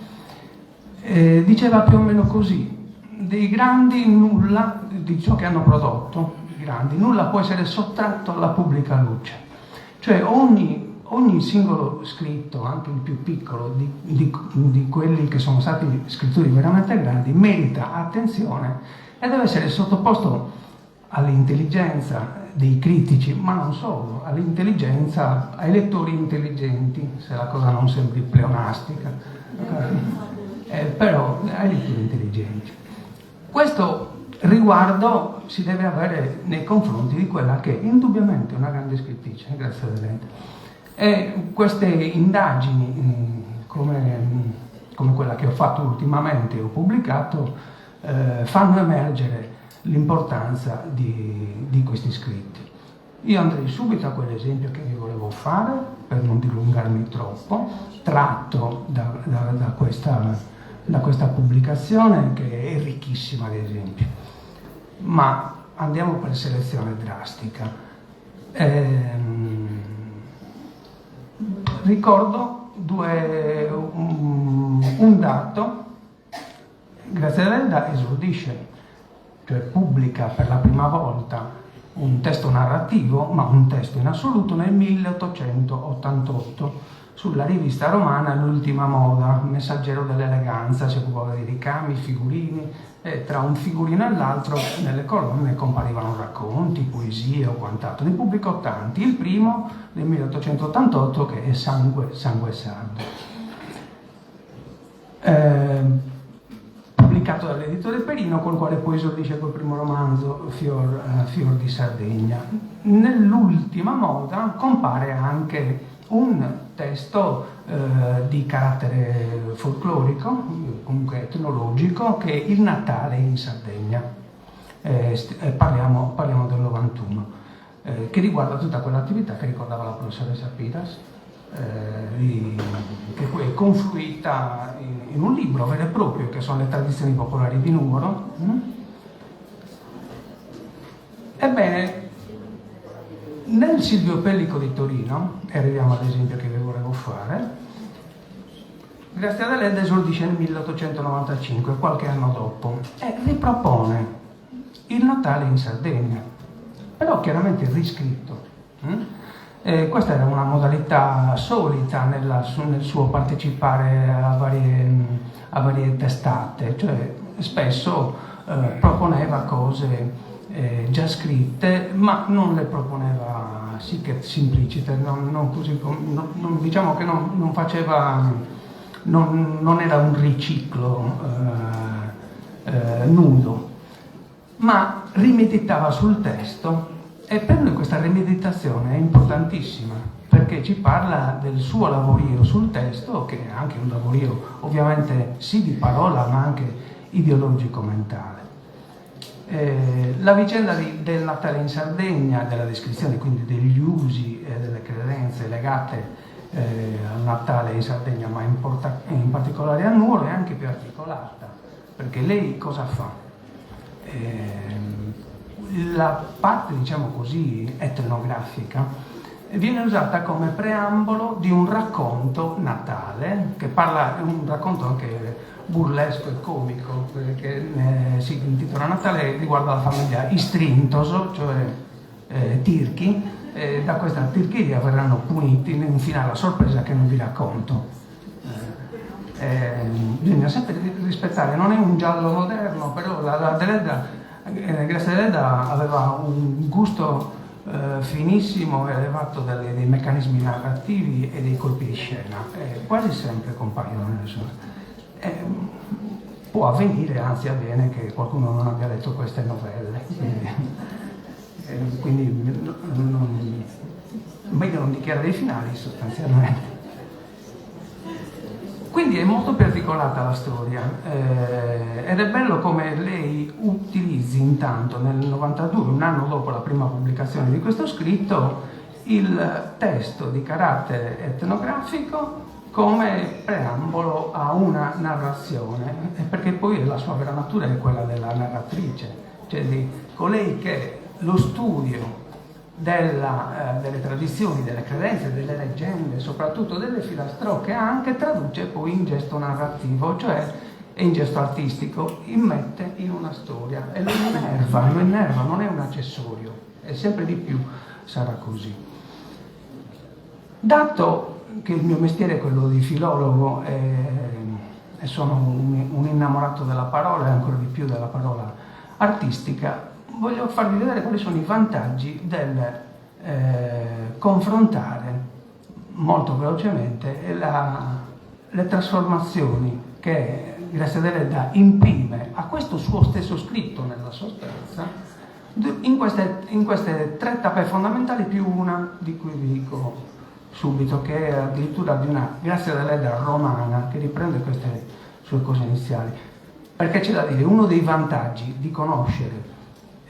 diceva più o meno così: dei grandi nulla, di ciò che hanno prodotto, i grandi, nulla può essere sottratto alla pubblica luce. Cioè ogni singolo scritto, anche il più piccolo, di quelli che sono stati scrittori veramente grandi, merita attenzione e deve essere sottoposto all'intelligenza dei critici, ma non solo, all'intelligenza, ai lettori intelligenti, se la cosa non sembri pleonastica, però ai lettori intelligenti. Questo riguardo si deve avere nei confronti di quella che è indubbiamente una grande scrittrice, Grazia Deledda. E queste indagini, come quella che ho fatto ultimamente, ho pubblicato, fanno emergere l'importanza di questi scritti. Io andrei subito a quell'esempio che vi volevo fare, per non dilungarmi troppo, tratto da questa pubblicazione, che è ricchissima di esempi. Ma andiamo per selezione drastica. Ricordo un dato Grazia Deledda esordisce, cioè pubblica per la prima volta un testo narrativo, ma un testo in assoluto, nel 1888 sulla rivista romana L'ultima moda, Messaggero dell'eleganza, si occupava di ricami, figurini, e tra un figurino e l'altro nelle colonne comparivano racconti, poesie o quant'altro. Ne pubblicò tanti, il primo del 1888 che è Sangue, sangue sardo, pubblicato dall'editore Perino, col quale poi esordisce col primo romanzo Fior di Sardegna. Nell'ultima moda compare anche un testo di carattere folclorico, comunque etnologico, che è Il Natale in Sardegna. Parliamo del 91, che riguarda tutta quell'attività che ricordava la professoressa Piras, che poi è confluita in un libro vero e proprio, che sono le tradizioni popolari di Nuoro. Ebbene, nel Silvio Pellico di Torino, e arriviamo all'esempio che vi volevo fare, Grazia Deledda esordisce nel 1895, qualche anno dopo, e ripropone Il Natale in Sardegna, però chiaramente riscritto. Questa era una modalità solita nel suo partecipare a varie testate, cioè spesso proponeva cose già scritte, ma non le proponeva sì che simplicite, diciamo che non faceva, non era un riciclo nudo, ma rimeditava sul testo. E per noi questa rimeditazione è importantissima, perché ci parla del suo lavorio sul testo, che è anche un lavorio ovviamente sì di parola, ma anche ideologico-mentale. La vicenda del Natale in Sardegna, della descrizione quindi degli usi e delle credenze legate al Natale in Sardegna, ma in particolare a Nuoro, è anche più articolata, perché lei cosa fa? La parte, diciamo così, etnografica viene usata come preambolo di un racconto natale, che parla, è un racconto anche burlesco e comico, che si intitola Natale, riguarda la famiglia Istrintoso, cioè Tirchi, e da questa tirchieria verranno puniti in finale a sorpresa che non vi racconto. Bisogna sempre rispettare, non è un giallo moderno, però la Deledda, Grazia Deledda aveva un gusto finissimo e elevato dei meccanismi narrativi e dei colpi di scena, quasi sempre compaiono nelle sue. Può avvenire, anzi avviene, che qualcuno non abbia letto queste novelle, quindi meglio non dichiarare i finali sostanzialmente. Quindi è molto più articolata la storia, ed è bello come lei utilizzi intanto nel 92, un anno dopo la prima pubblicazione di questo scritto, il testo di carattere etnografico come preambolo a una narrazione, perché poi la sua vera natura è quella della narratrice, cioè di colei che lo studio delle tradizioni, delle credenze, delle leggende, soprattutto delle filastrocche, anche traduce poi in gesto narrativo, cioè in gesto artistico, immette in una storia e lo innerva, non è un accessorio, e sempre di più sarà così. Dato che il mio mestiere è quello di filologo e sono un innamorato della parola e ancora di più della parola artistica, voglio farvi vedere quali sono i vantaggi del confrontare molto velocemente le trasformazioni che Grazia Deledda imprime a questo suo stesso scritto nella sostanza in queste tre tappe fondamentali, più una di cui vi dico subito, che è addirittura di una Grazia Deledda romana che riprende queste sue cose iniziali, perché c'è da dire, uno dei vantaggi di conoscere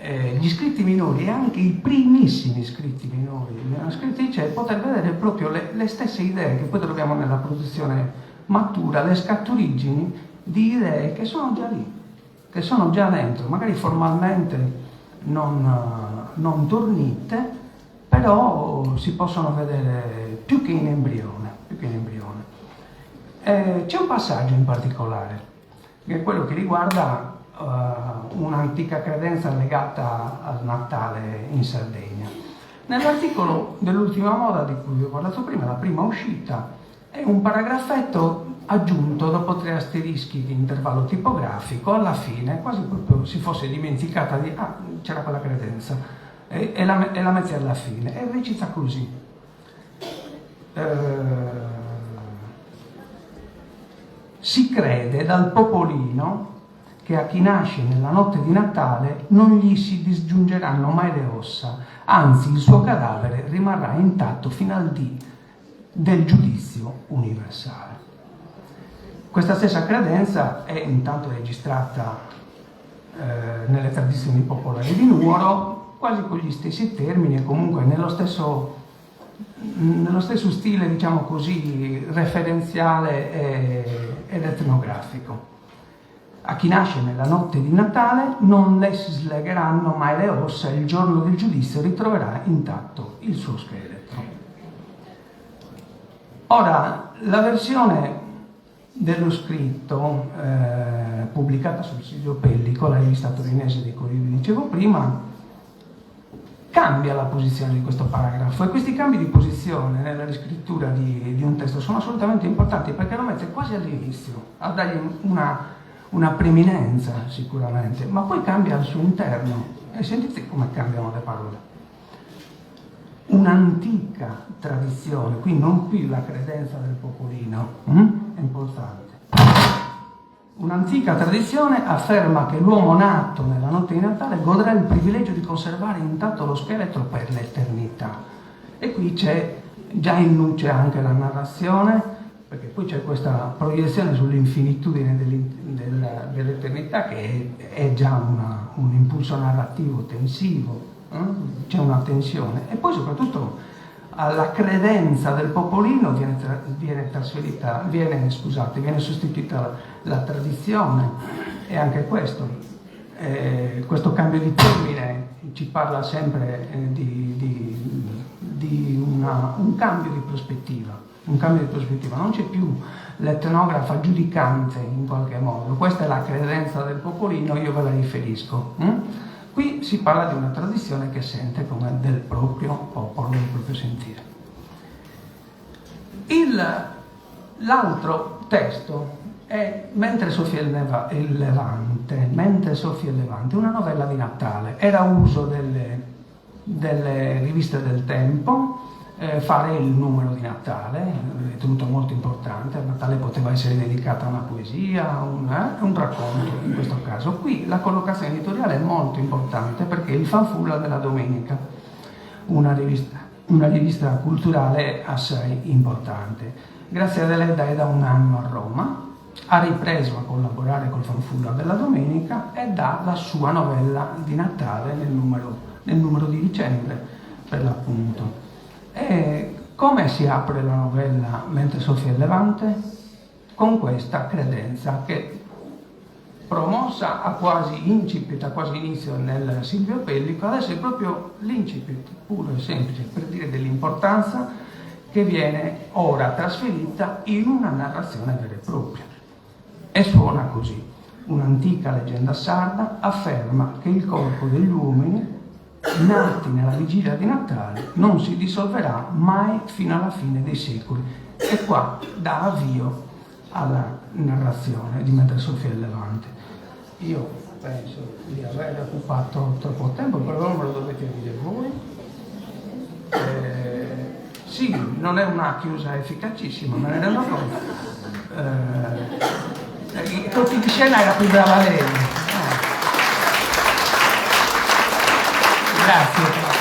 gli scritti minori e anche i primissimi scritti minori di una scrittrice è poter vedere proprio le stesse idee che poi troviamo nella produzione matura, le scaturigini di idee che sono già lì, che sono già dentro, magari formalmente non tornite, però si possono vedere più che in embrione. C'è un passaggio in particolare che è quello che riguarda un'antica credenza legata al Natale in Sardegna. Nell'articolo dell'ultima moda di cui vi ho parlato prima, la prima uscita, è un paragrafetto aggiunto dopo 3 asterischi di intervallo tipografico, alla fine, quasi proprio si fosse dimenticata di c'era quella credenza, e la mette alla fine, e recita così. Si crede dal popolino che a chi nasce nella notte di Natale non gli si disgiungeranno mai le ossa, anzi il suo cadavere rimarrà intatto fino al dì del giudizio universale. Questa stessa credenza è intanto registrata nelle tradizioni popolari di Nuoro, quasi con gli stessi termini e comunque nello stesso stile, diciamo così, referenziale ed etnografico. A chi nasce nella notte di Natale non le si slegheranno mai le ossa e il giorno del giudizio ritroverà intatto il suo scheletro. Ora, la versione dello scritto pubblicata sul Silvio Pellico, la rivista torinese di cui vi dicevo prima, cambia la posizione di questo paragrafo, e questi cambi di posizione nella riscrittura di un testo sono assolutamente importanti, perché lo mette quasi all'inizio, a dargli una preminenza sicuramente, ma poi cambia al suo interno, e sentite come cambiano le parole. Un'antica tradizione, qui non più la credenza del popolino, è importante. Un'antica tradizione afferma che l'uomo nato nella notte di Natale godrà il privilegio di conservare intatto lo scheletro per l'eternità. E qui c'è già in luce anche la narrazione, perché poi c'è questa proiezione sull'infinitudine dell'eternità che è già un impulso narrativo tensivo, c'è una tensione. E poi soprattutto alla credenza del popolino viene sostituita la tradizione, e anche questo cambio di termine ci parla sempre di un cambio di prospettiva. Non c'è più l'etnografa giudicante in qualche modo, questa è la credenza del popolino, io ve la riferisco. Qui si parla di una tradizione che sente come del proprio popolo, del proprio sentire. L'altro testo è Mentre soffia il Levante, una novella di Natale. Era uso delle riviste del tempo fare il numero di Natale, ritenuto molto importante. A Natale poteva essere dedicata a una poesia, un racconto in questo caso. Qui la collocazione editoriale è molto importante, perché il Fanfulla della Domenica, una rivista culturale assai importante. Grazia Deledda è da un anno a Roma, ha ripreso a collaborare col Fanfulla della Domenica e dà la sua novella di Natale nel numero di dicembre, per l'appunto. E come si apre la novella Mentre soffia il Levante? Con questa credenza che, promossa a quasi incipit, a quasi inizio nel Silvio Pellico, adesso è proprio l'incipit puro e semplice, per dire dell'importanza che viene ora trasferita in una narrazione vera e propria. E suona così. Un'antica leggenda sarda afferma che il corpo degli uomini nati nella vigilia di Natale non si dissolverà mai fino alla fine dei secoli. E qua dà avvio alla narrazione di Mentre soffia il Levante. Io penso di aver occupato troppo tempo, però me lo dovete dire voi. Sì, non è una chiusa efficacissima, me ne rendo conto. Il colpo di scena era più brava lei. Grazie.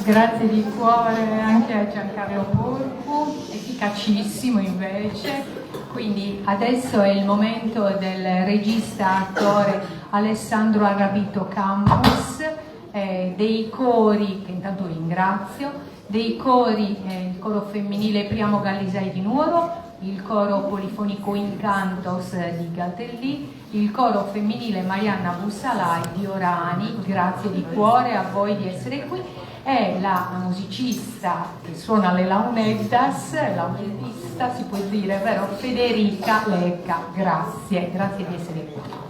Grazie di cuore anche a Giancarlo Porcu, efficacissimo invece. Quindi adesso è il momento del regista attore Alessandro Arrabito Campos, dei cori, che intanto ringrazio, dei cori, il coro femminile Priamo Gallisai di Nuoro, il coro polifonico Incantos di Gatellì, il coro femminile Marianna Bussalai di Orani. Grazie di cuore a voi di essere qui. è la musicista che suona le launeddas, launedista si può dire, vero? Federica Lecca. Grazie di essere qua.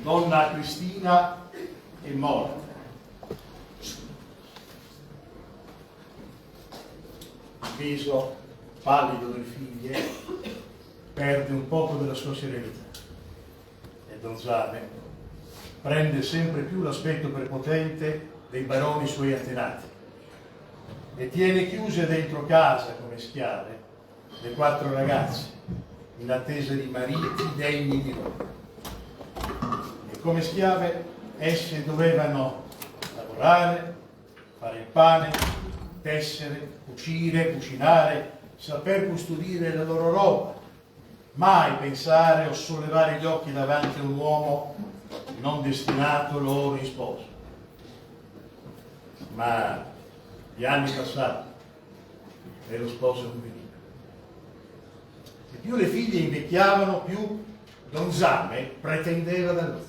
Donna Cristina è morta. Il viso pallido del figlio perde un poco della sua serenità e Don Zame prende sempre più l'aspetto prepotente dei baroni suoi antenati e tiene chiuse dentro casa come schiave le 4 ragazze in attesa di mariti degni di loro. E come schiave esse dovevano lavorare, fare il pane, tessere, cucire, cucinare, saper custodire la loro roba, mai pensare o sollevare gli occhi davanti a un uomo non destinato loro in sposo. Ma gli anni passati e lo sposo non veniva. E più le figlie invecchiavano, più Don Zame pretendeva da lui.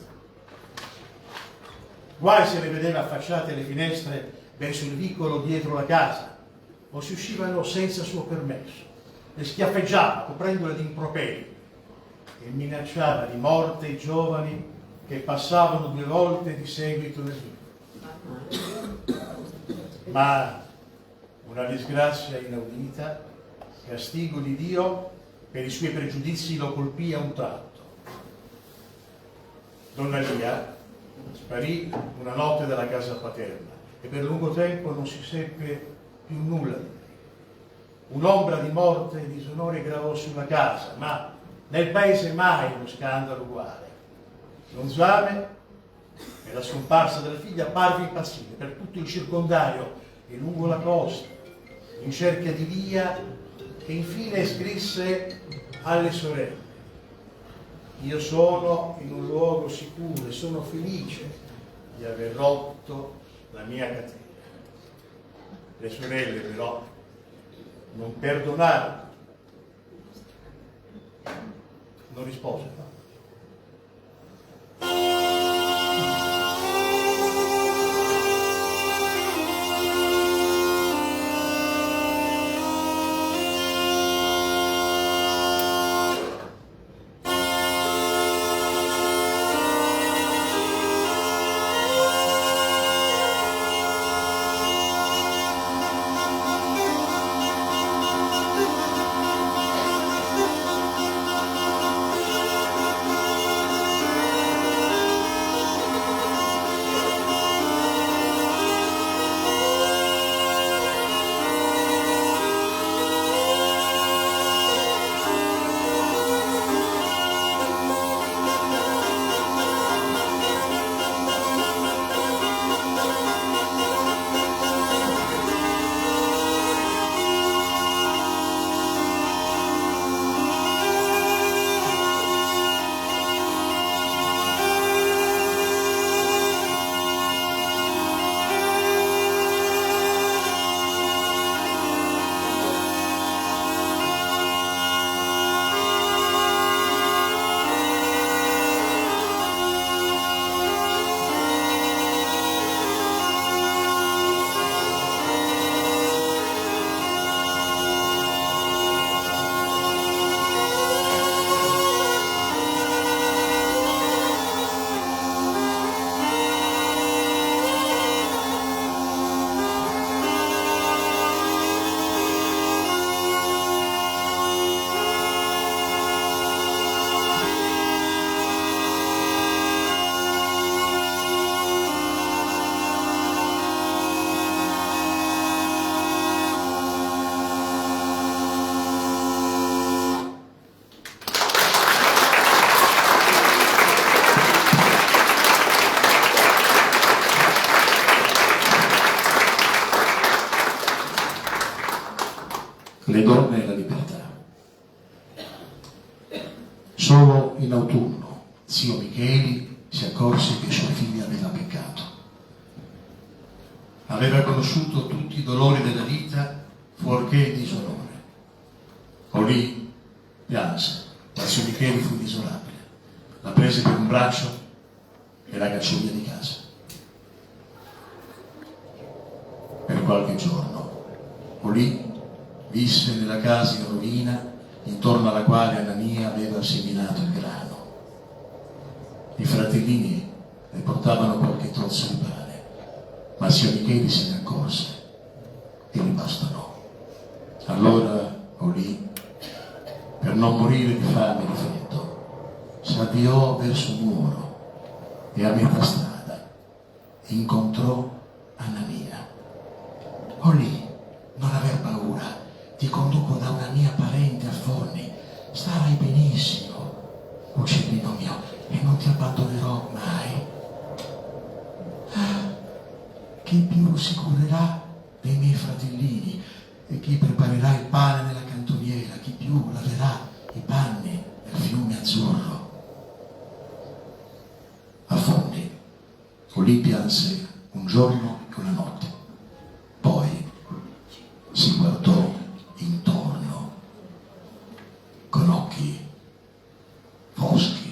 Guai se le vedeva affacciate alle finestre verso il vicolo dietro la casa, o si uscivano senza suo permesso. Le schiaffeggiava, coprendole di improperi, e minacciava di morte i giovani che passavano 2 volte di seguito nel vicolo. Ma una disgrazia inaudita, castigo di Dio per i suoi pregiudizi, lo colpì a un tratto. Donna Lia sparì una notte dalla casa paterna e per lungo tempo non si seppe più nulla di lei. Un'ombra di morte e disonore gravò sulla casa, ma nel paese mai uno scandalo uguale. Don Zame, e la scomparsa della figlia, parve impazzire per tutto il circondario e lungo la costa, in cerca di Lia, che infine scrisse alle sorelle: io sono in un luogo sicuro e sono felice di aver rotto la mia catena. Le sorelle però non perdonarono, non risposero. Le donne e la libertà. Solo in autunno zio Micheli si accorse che sua figlia aveva peccato. Aveva conosciuto tutti i dolori della vita fuorché il disonore. Olì pianse, ma zio Micheli fu inesorabile. La prese per un braccio e la cacciò via di casa. Per qualche giorno Olì visse nella casa in rovina intorno alla quale Anania aveva seminato il grano. I fratellini le portavano qualche tozzo di pane, ma zio Micheli se ne accorse e li bastano. Allora Olì, per non morire di fame e di freddo, si avviò verso un muro e a metà strada incontrò Anania. Olì, e chi preparerà il pane nella cantoniera, chi più laverà i panni nel fiume azzurro. Affondi, Olì pianse un giorno e una notte, poi si guardò intorno con occhi foschi.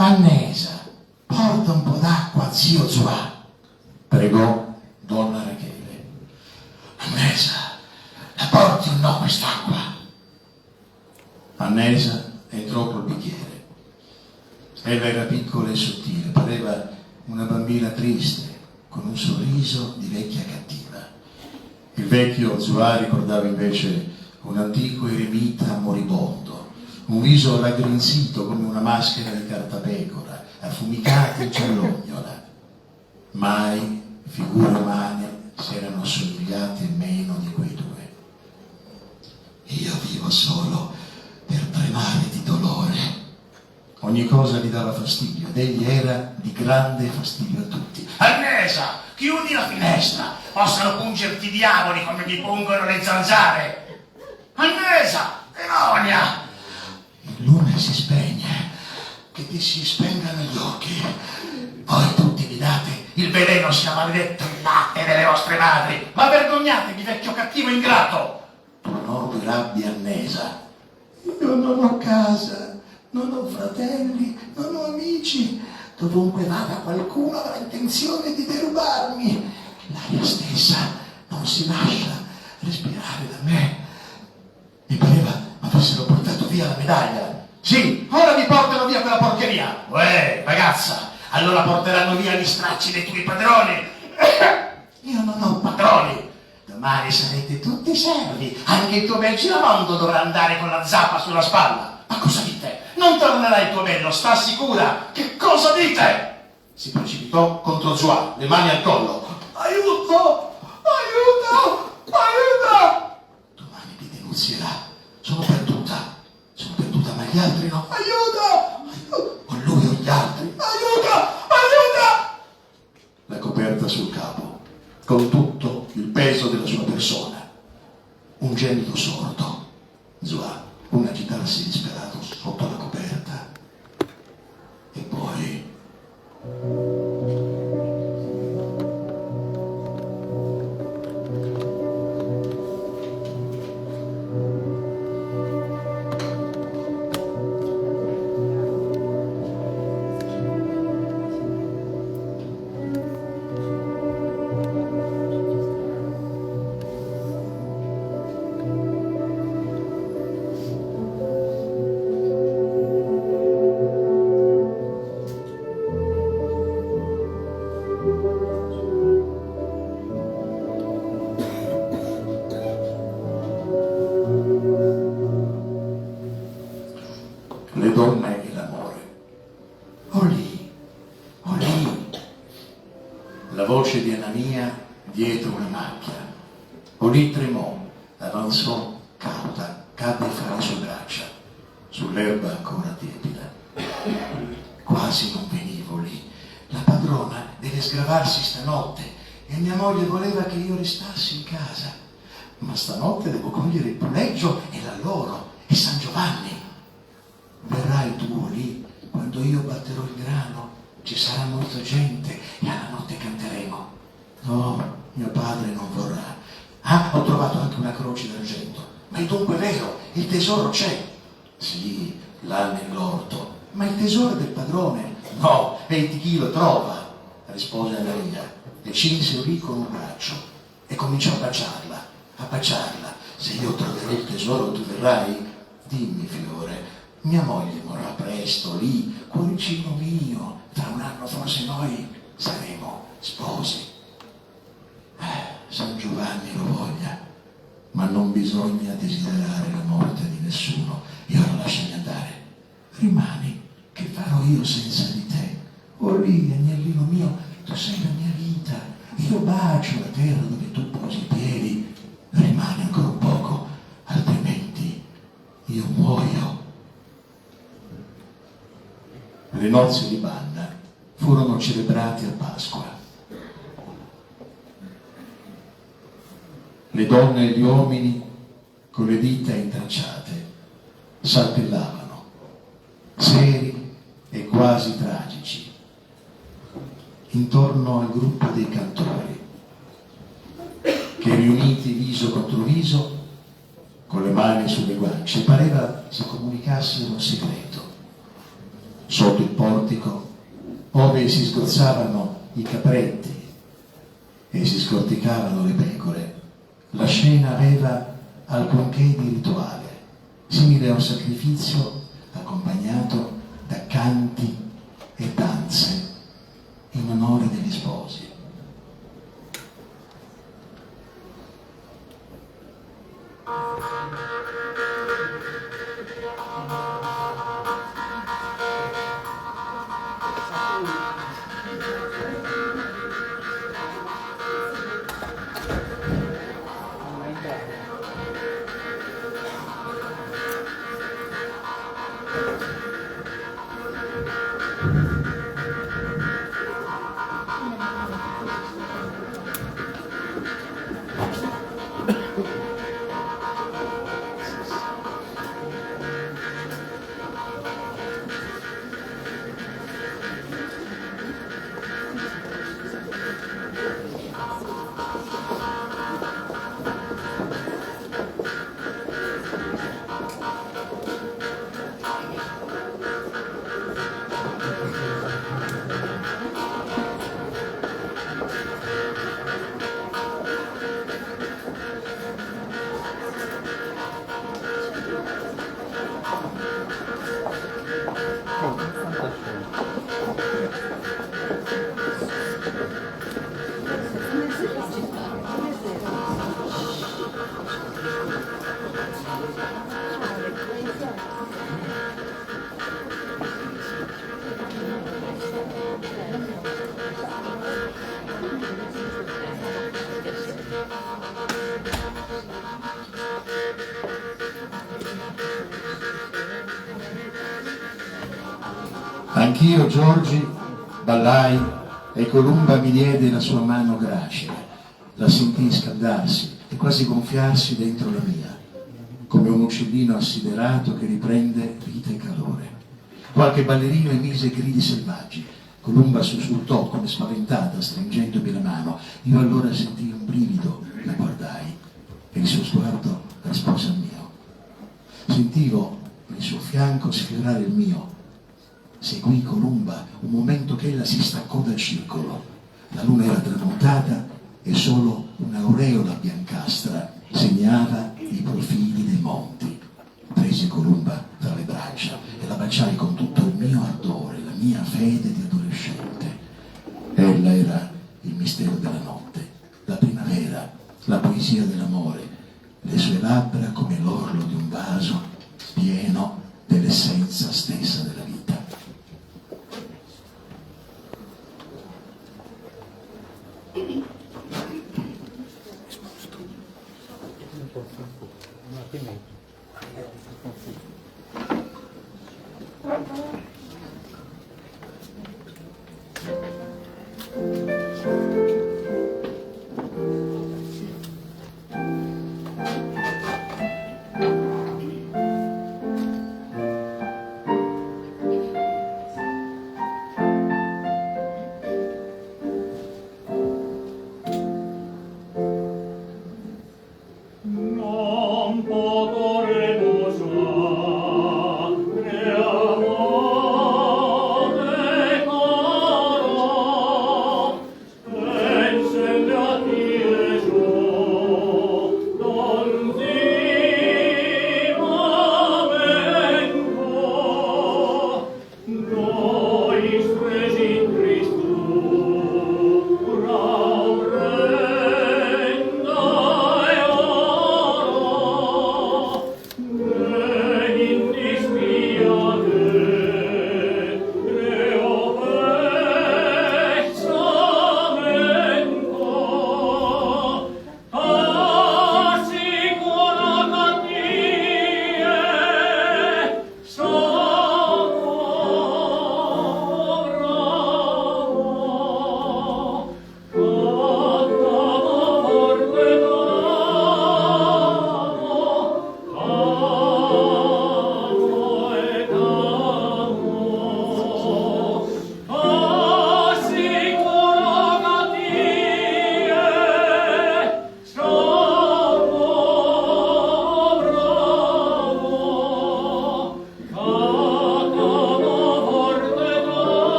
Annesa, porta un po' d'acqua a zio Zuà, pregò donna Rachele. Annesa, la porti o no quest'acqua? Annesa entrò col bicchiere. Ella era piccola e sottile, pareva una bambina triste, con un sorriso di vecchia cattiva. Il vecchio Zuà ricordava invece un antico eremita moribondo, un viso raggrinzito come una maschera di cartapecora, affumicata e giallognola. Mai figure umane si erano assomigliate meno di quei due. Io vivo solo per tremare di dolore. Ogni cosa gli dava fastidio ed egli era di grande fastidio a tutti. Annesa, chiudi la finestra, possano pungerti i diavoli come mi pungono le zanzare. Annesa, demonia! Il lume si spegne, che ti si spengano gli occhi. Voi tutti vi date il veleno sia maledetto il latte delle vostre madri. Ma vergognatevi, vecchio cattivo ingrato! Tuonò di rabbia Annesa. Io non ho casa, non ho fratelli, non ho amici. Dovunque vada qualcuno avrà intenzione di derubarmi. L'aria stessa non si lascia respirare da me. Mi pareva avessero portato via la medaglia. Sì, ora mi portano via quella porcheria. Uè, ragazza, allora porteranno via gli stracci dei tuoi padroni. Io non ho padroni. Domani sarete tutti servi. Anche il tuo bel giramondo dovrà andare con la zappa sulla spalla. Ma cosa dite? Non tornerà il tuo bello, sta sicura? Che cosa dite? Si precipitò contro Zuà, le mani al collo. Aiuto! Aiuto! Aiuto! Domani mi denunzierà. Sono perduta, ma gli altri no. Aiuto! Aiuto! O lui o gli altri. Aiuto! Aiuto! La coperta sul capo, con tutto il peso della sua persona. Un gemito sordo. Zuà, un agitarsi disperato sotto la coperta. E poi... Olì tremò, avanzò cauta, cadde fra le sue braccia, sull'erba ancora tiepida. Quasi non venivo lì. La padrona deve sgravarsi stanotte e mia moglie voleva che io restassi in casa. Ma stanotte devo cogliere il puleggio e l'alloro e San Giovanni. Verrai tu lì quando io batterò il grano, ci sarà molta gente e alla notte canteremo. No, mio padre non vorrà. Ah, ho trovato anche una croce d'argento. Ma è dunque vero, il tesoro c'è. Sì, là nell'orto. Ma il tesoro è del padrone. No, e chi lo trova? Rispose Anania. Le cinse lì con un braccio e cominciò a baciarla. Se io troverò il tesoro tu verrai? Dimmi, fiore, mia moglie morrà presto lì, cuoricino mio, tra un anno forse noi saremo sposi. San Giovanni lo voglia, ma non bisogna desiderare la morte di nessuno. E ora lasciami andare. Rimani, che farò io senza di te? Oh lì, agnellino mio, tu sei la mia vita. Io bacio la terra dove tu posi i piedi. Rimani ancora un poco, altrimenti io muoio. Le nozze di Banna furono celebrate a Pasqua. Le donne e gli uomini, con le dita intralciate, saltellavano, seri e quasi tragici, intorno al gruppo dei cantori, che riuniti viso contro viso, con le mani sulle guance, pareva si comunicassero un segreto. Sotto il portico, ove si sgozzavano i capretti e si scorticavano le pecore, la scena aveva alcunché di rituale, simile a un sacrificio accompagnato da canti e danze in onore degli sposi. Anch'io, Giorgi, ballai e Columba mi diede la sua mano gracile. La sentii scaldarsi e quasi gonfiarsi dentro la mia, come un uccellino assiderato che riprende vita e calore. Qualche ballerino emise gridi selvaggi. Columba sussultò come spaventata, stringendomi la mano. Io allora sentii un brivido, la guardai e il suo sguardo rispose al mio. Sentivo il suo fianco sfiorare il mio. Seguì Columba un momento che ella si staccò dal circolo. La luna era tramontata e solo un'aureola biancastra segnava i profili dei monti. Presi Columba tra le braccia e la baciai con tutto il mio ardore, la mia fede di adolescente. Ella era il mistero della notte, la primavera, la poesia dell'amore, le sue labbra come l'orlo di un vaso pieno dell'essenza stessa della vita. Un attimino. Non potremo già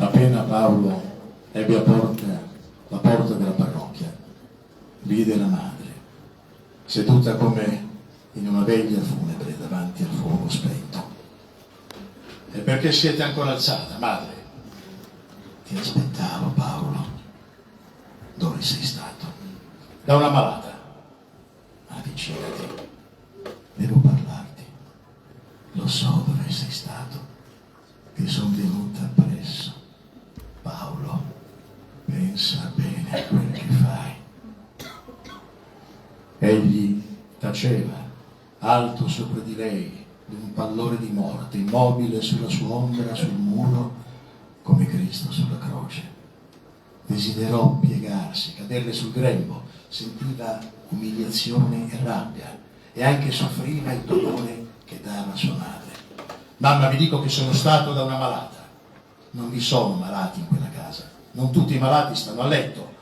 Appena Paolo ebbe a la porta della parrocchia, vide la madre, seduta come in una veglia funebre davanti al fuoco spento. E perché siete ancora alzata, madre? Ti aspettavo, Paolo. Dove sei stato? Da una malata. Avvicinati. Devo parlarti. Lo so dove sei stato. Ti sono venuta appresso. Paolo, pensa bene a quel che fai. Egli taceva, alto sopra di lei, un pallore di morte, immobile sulla sua ombra, sul muro, come Cristo sulla croce. Desiderò piegarsi, caderle sul grembo, sentiva umiliazione e rabbia e anche soffriva il dolore che dava sua madre. Mamma, vi dico che sono stato da una malata. Non vi sono malati in quella casa. Non tutti i malati stanno a letto.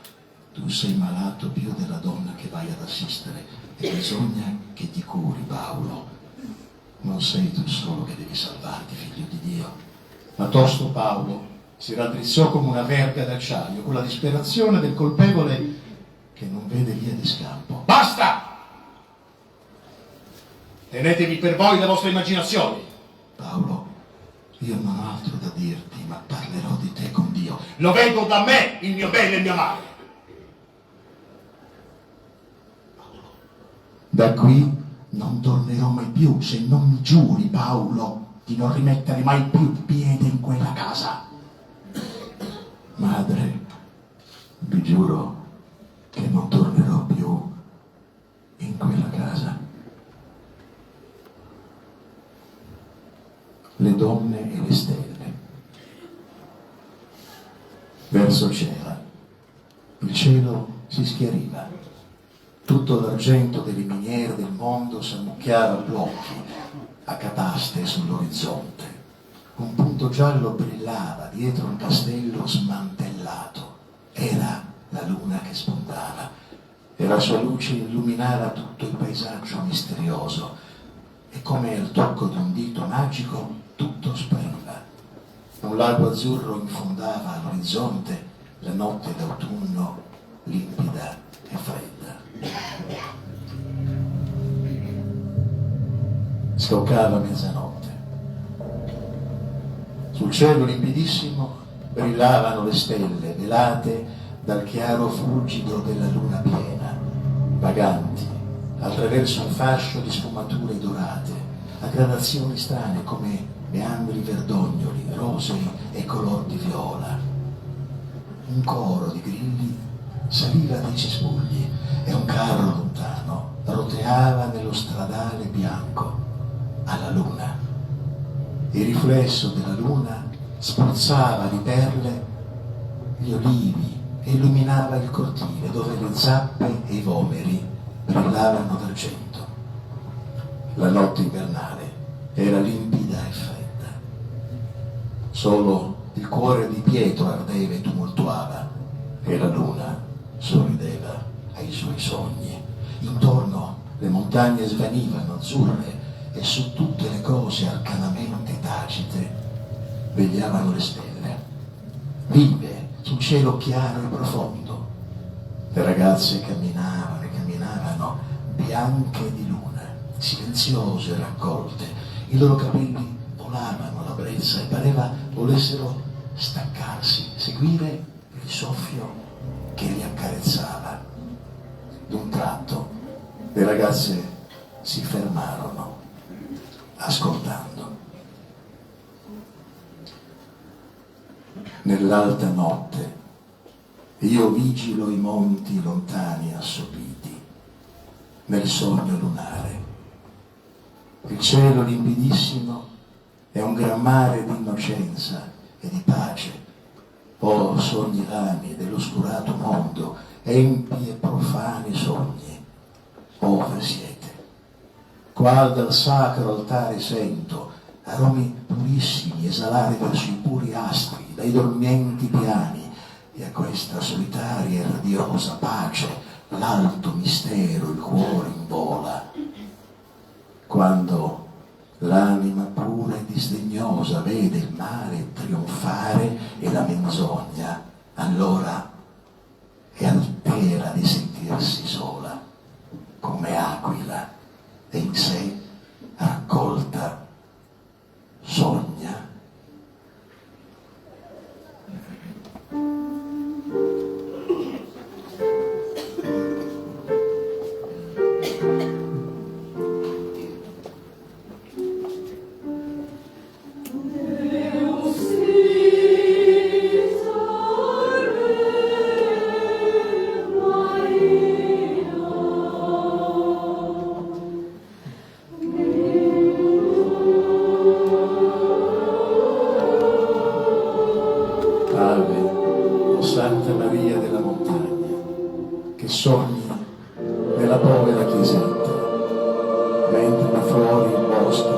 Tu sei malato più della donna che vai ad assistere e bisogna che che ti curi, Paolo. Non sei tu solo che devi salvarti, figlio di Dio. Ma tosto Paolo si raddrizzò come una verga d'acciaio, con la disperazione del colpevole che non vede via di scampo. Basta! Tenetevi per voi le vostre immaginazioni. Paolo, io non ho altro da dirti, ma parlerò di te con Dio. Lo vedo da me, il mio bene e il mio male. Paolo, da qui non tornerò mai più se non mi giuri, Paolo, di non rimettere mai più piede in quella casa. Madre, vi giuro che non tornerò più in quella casa. Le donne e le stelle. Verso c'era. Il cielo si schiariva. Tutto l'argento delle miniere del mondo s'ammucchiava a blocchi, a cataste sull'orizzonte. Un punto giallo brillava dietro un castello smantellato. Era la luna che spuntava e la sua luce illuminava tutto il paesaggio misterioso e come al tocco di un dito magico tutto spariva. Un lago azzurro infondava all'orizzonte la notte d'autunno limpida e fredda. Scoccava mezzanotte. Sul cielo limpidissimo brillavano le stelle velate dal chiaro fulgido della luna piena, vaganti attraverso un fascio di sfumature dorate, a gradazioni strane come meandri verdognoli, rosei e color di viola. Un coro di grilli saliva dai cespugli e un carro lontano roteava nello stradale bianco alla luna. Il riflesso della luna spruzzava di perle gli olivi e illuminava il cortile dove le zappe e i vomeri brillavano d'argento. La notte invernale era limpida e fredda. Solo il cuore di Pietro ardeva e tumultuava e la luna sorrideva ai suoi sogni. Intorno le montagne svanivano azzurre e su tutte le cose arcanamente tacite vegliavano le stelle, vive sul cielo chiaro e profondo. Le ragazze camminavano e camminavano bianche di luna, silenziose e raccolte. I loro capelli volavano alla brezza e pareva volessero staccarsi, seguire il soffio che li accarezzava. D'un tratto le ragazze si fermarono, ascoltando. Nell'alta notte io vigilo i monti lontani assopiti, nel sogno lunare. Il cielo limpidissimo è un gran mare di innocenza e di pace. Oh sogni rami dell'oscurato mondo, empi e profani sogni, ove siete? Qual dal sacro altare sento aromi purissimi esalare verso i puri astri dai dormienti piani, e a questa solitaria e radiosa pace l'alto mistero il cuore invola. Quando l'anima pura e disdegnosa vede il male trionfare e la menzogna, allora è altera di sentirsi sola, come aquila, e in sé raccolta sogna. Santa Maria della Montagna, che sogni nella povera chiesetta, mentre da fuori il bosco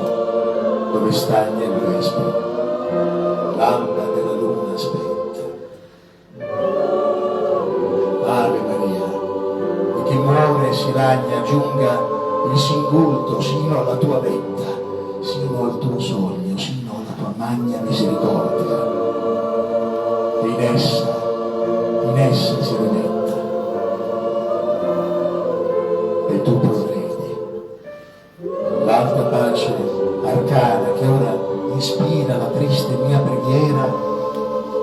dove stagna il vespe, l'alba della luna spenta. Ave Maria, e chi muore e si ragna giunga il singulto sino alla tua vetta, sino al tuo sogno, sino alla tua magna misericordia. E in essa si rimetta. E tu provvedi. L'alta pace arcana che ora ispira la triste mia preghiera,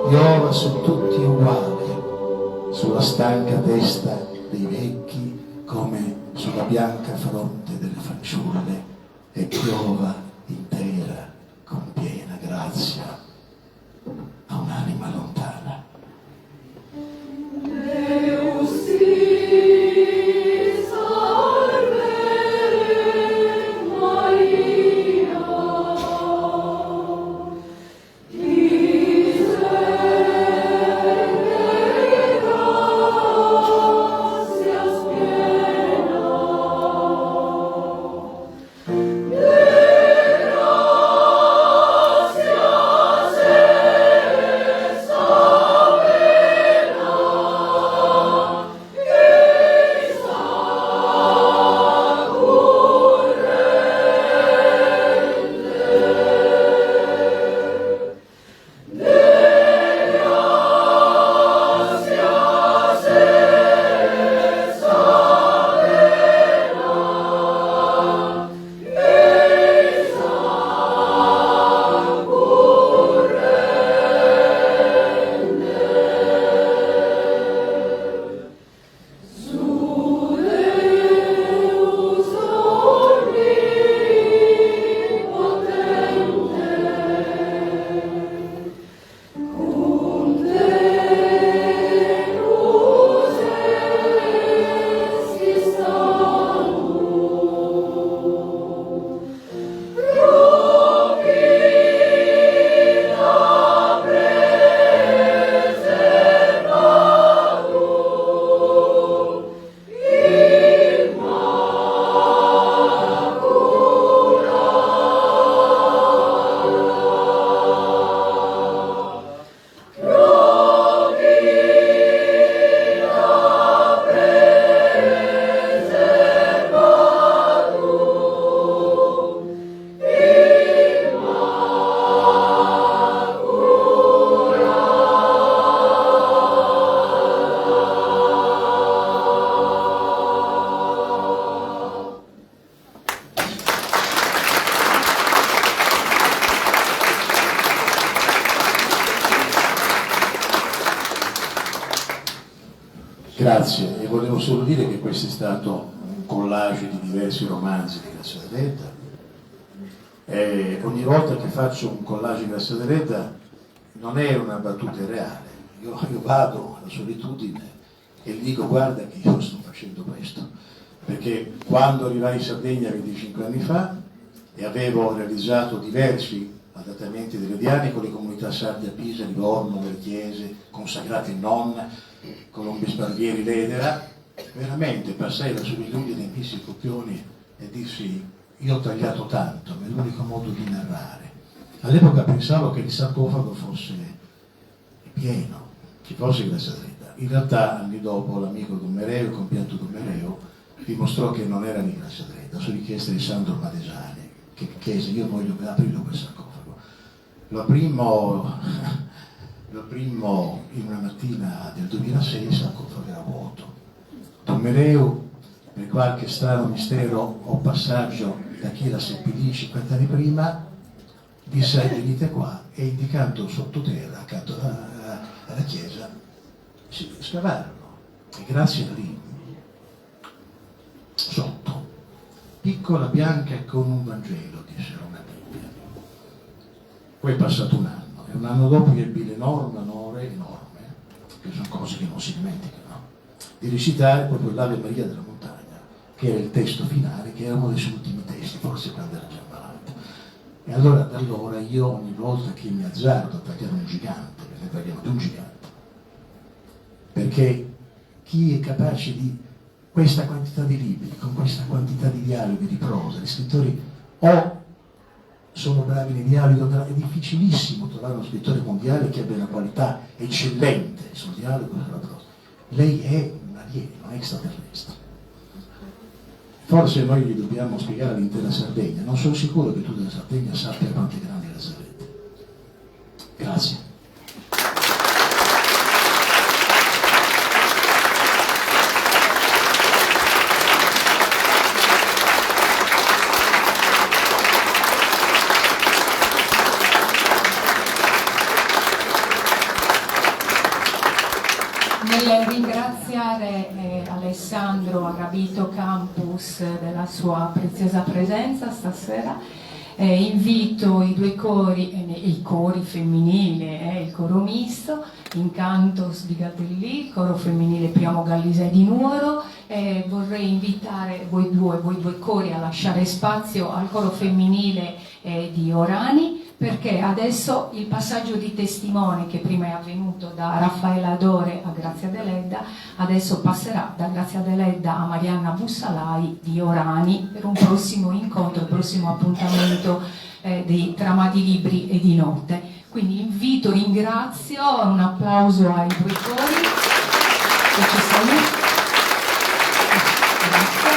piova su tutti uguale, sulla stanca testa dei vecchi come sulla bianca fronte delle fanciulle, e piova intera con piena grazia a un'anima lontana. Grazie, e volevo solo dire che questo è stato un collage di diversi romanzi di Grazia Deledda, e ogni volta che faccio un collage di Grazia Deledda non è una battuta reale, io vado alla solitudine e gli dico: guarda che io sto facendo questo, perché quando arrivai in Sardegna 25 anni fa e avevo realizzato diversi adattamenti delle Diane con le comunità sarde a Pisa, Livorno, Verchiese, consacrate in nonna, Colombi Sparvieri, Ledera, veramente passai la solitudine in Pissi Copioni e dissi: io ho tagliato tanto, ma è l'unico modo di narrare. All'epoca pensavo che il sarcofago fosse pieno, ci fosse Grazia Deledda. In realtà anni dopo l'amico Gommereo, il compianto Gommereo, dimostrò che non era di Grazia Deledda, su richiesta di Sandro Madesani, che chiese: io voglio aprire quel sarcofago. Lo aprimmo in una mattina del 2006, il sarcofago era vuoto. Gommereo, per qualche strano mistero o passaggio da chi la seppellì 50 anni prima, disse: venite qua, e indicando sottoterra accanto alla chiesa scavarono, e grazie a lì sotto, piccola bianca con un Vangelo, dissero una Bibbia. Poi è passato un anno, e un anno dopo ebbi l'enorme onore, che sono cose che non si dimenticano, di recitare proprio l'Ave Maria della Montagna, che era il testo finale, che era uno dei suoi ultimi testi, forse quando era già malato. E allora da allora io ogni volta che mi azzardo a tagliare un gigante, perché ne parliamo di un gigante, perché chi è capace di questa quantità di libri, con questa quantità di dialoghi, di prosa, gli scrittori o sono bravi nei dialoghi, è difficilissimo trovare uno scrittore mondiale che abbia una qualità eccellente sul dialogo e sulla prosa. Lei è un alieno, non è extraterrestre. Forse noi gli dobbiamo spiegare all'intera Sardegna. Non sono sicuro che tutta la Sardegna sappia quanto è grande la Sardegna. Grazie. Nel ringraziare Alessandro Arabito Campus della sua preziosa presenza stasera, invito i due cori, i cori femminili, il coro misto, Incantos di Gatellì, il coro femminile Priamo Gallise di Nuoro, vorrei invitare voi due cori a lasciare spazio al coro femminile di Orani, perché adesso il passaggio di testimone che prima è avvenuto da Raffaella Dore a Grazia Deledda, adesso passerà da Grazia Deledda a Marianna Bussalai di Orani per un prossimo incontro, un prossimo appuntamento di Trama di Libri e di Notte. Quindi invito, ringrazio, un applauso ai due cori che ci sono. Grazie.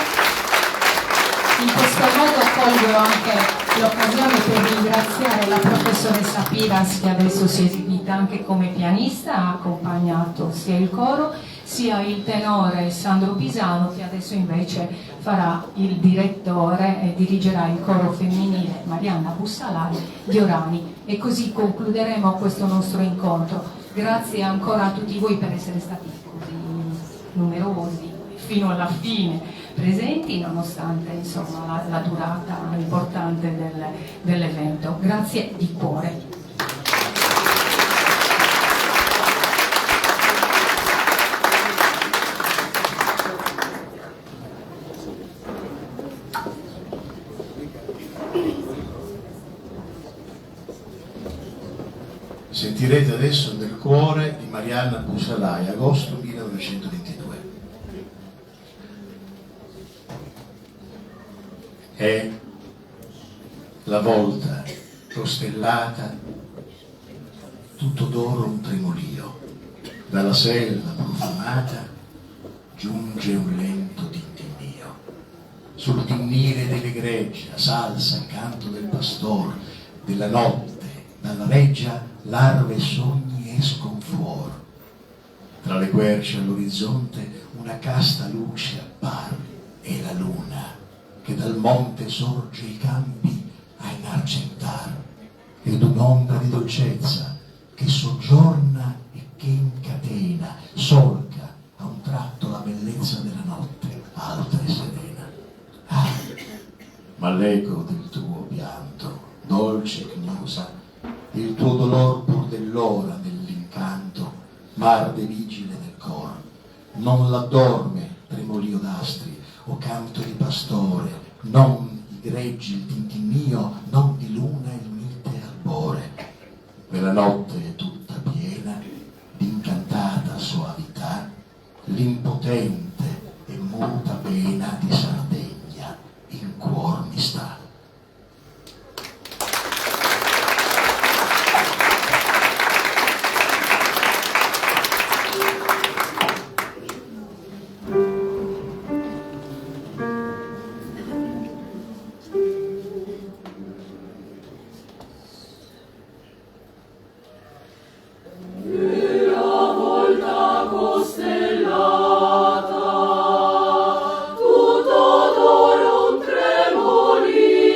In questo modo colgo anche l'occasione per ringraziare la professoressa Piras, che adesso si è esibita anche come pianista, ha accompagnato sia il coro sia il tenore Sandro Pisano, che adesso invece farà il direttore e dirigerà il coro femminile Marianna Bussalai di Orani, e così concluderemo questo nostro incontro. Grazie ancora a tutti voi per essere stati così numerosi fino alla fine presenti, nonostante insomma la durata importante dell'evento. Grazie di cuore. Sentirete adesso Nel cuore di Marianna Bussalai, agosto 1922. È la volta costellata, tutto d'oro un tremolio, dalla selva profumata giunge un lento tintinnio. Sul tinnire delle gregge, a salsa il canto del pastor, della notte, dalla reggia larve e sogni escon fuor. Tra le querce all'orizzonte una casta luce appare, è la luna che dal monte sorge i campi a inargentar, ed un'ombra di dolcezza che soggiorna e che incatena, solca a un tratto la bellezza della notte, alta e serena. Ah, ma l'eco del tuo pianto, dolce e gnosa, il tuo dolor pur dell'ora dell'incanto, marde vigile nel cor, non l'addorme tremolio d'astri o canto di pastore, non i greggi il tintinnio, non di luna il mite albore. Quella notte è tutta piena d'incantata soavità, l'impotente e muta pena di Sardegna in cuor mi sta. Tutto d'oro un tremolio.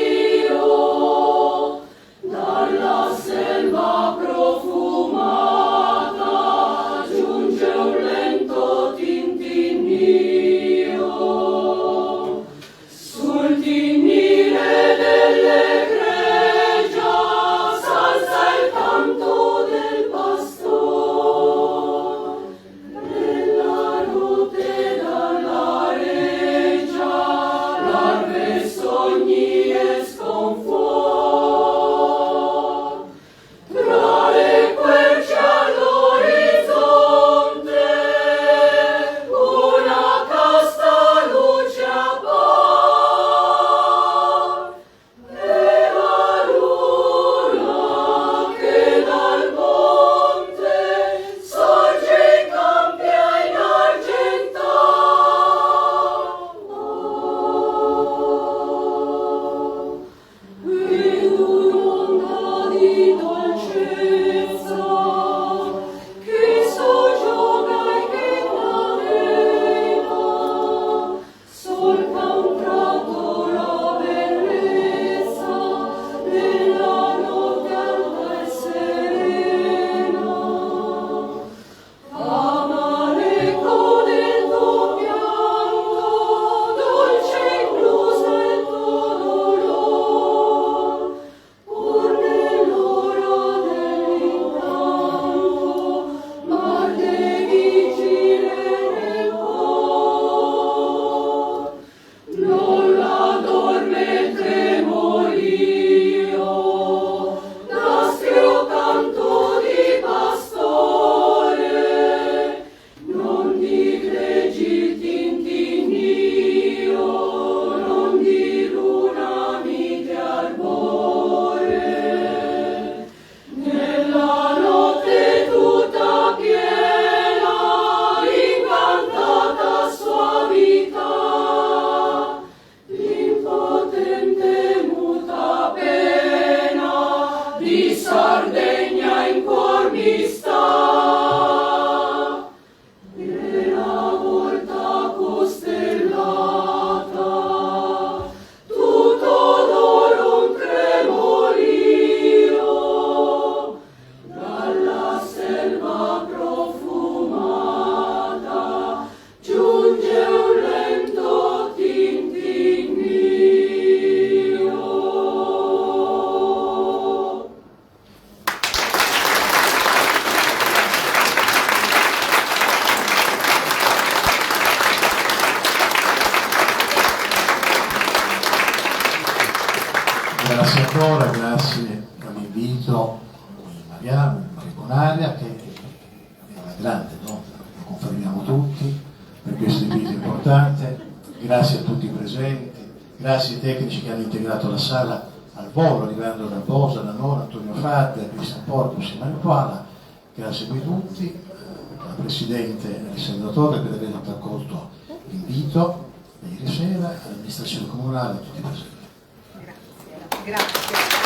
alla Senatore, grazie all'invito di Maria Bonaria, che è una grande donna, lo confermiamo tutti, per questo invito importante. Grazie a tutti i presenti, grazie ai tecnici che hanno integrato la sala al volo, arrivando da Bosa, da Nora, Antonio Fadde, Cristian Portus e Mario Pala. Grazie a voi tutti, alla Presidente Alessandra Torre per aver accolto l'invito ieri sera, all'amministrazione comunale e a tutti i presenti. Grazie.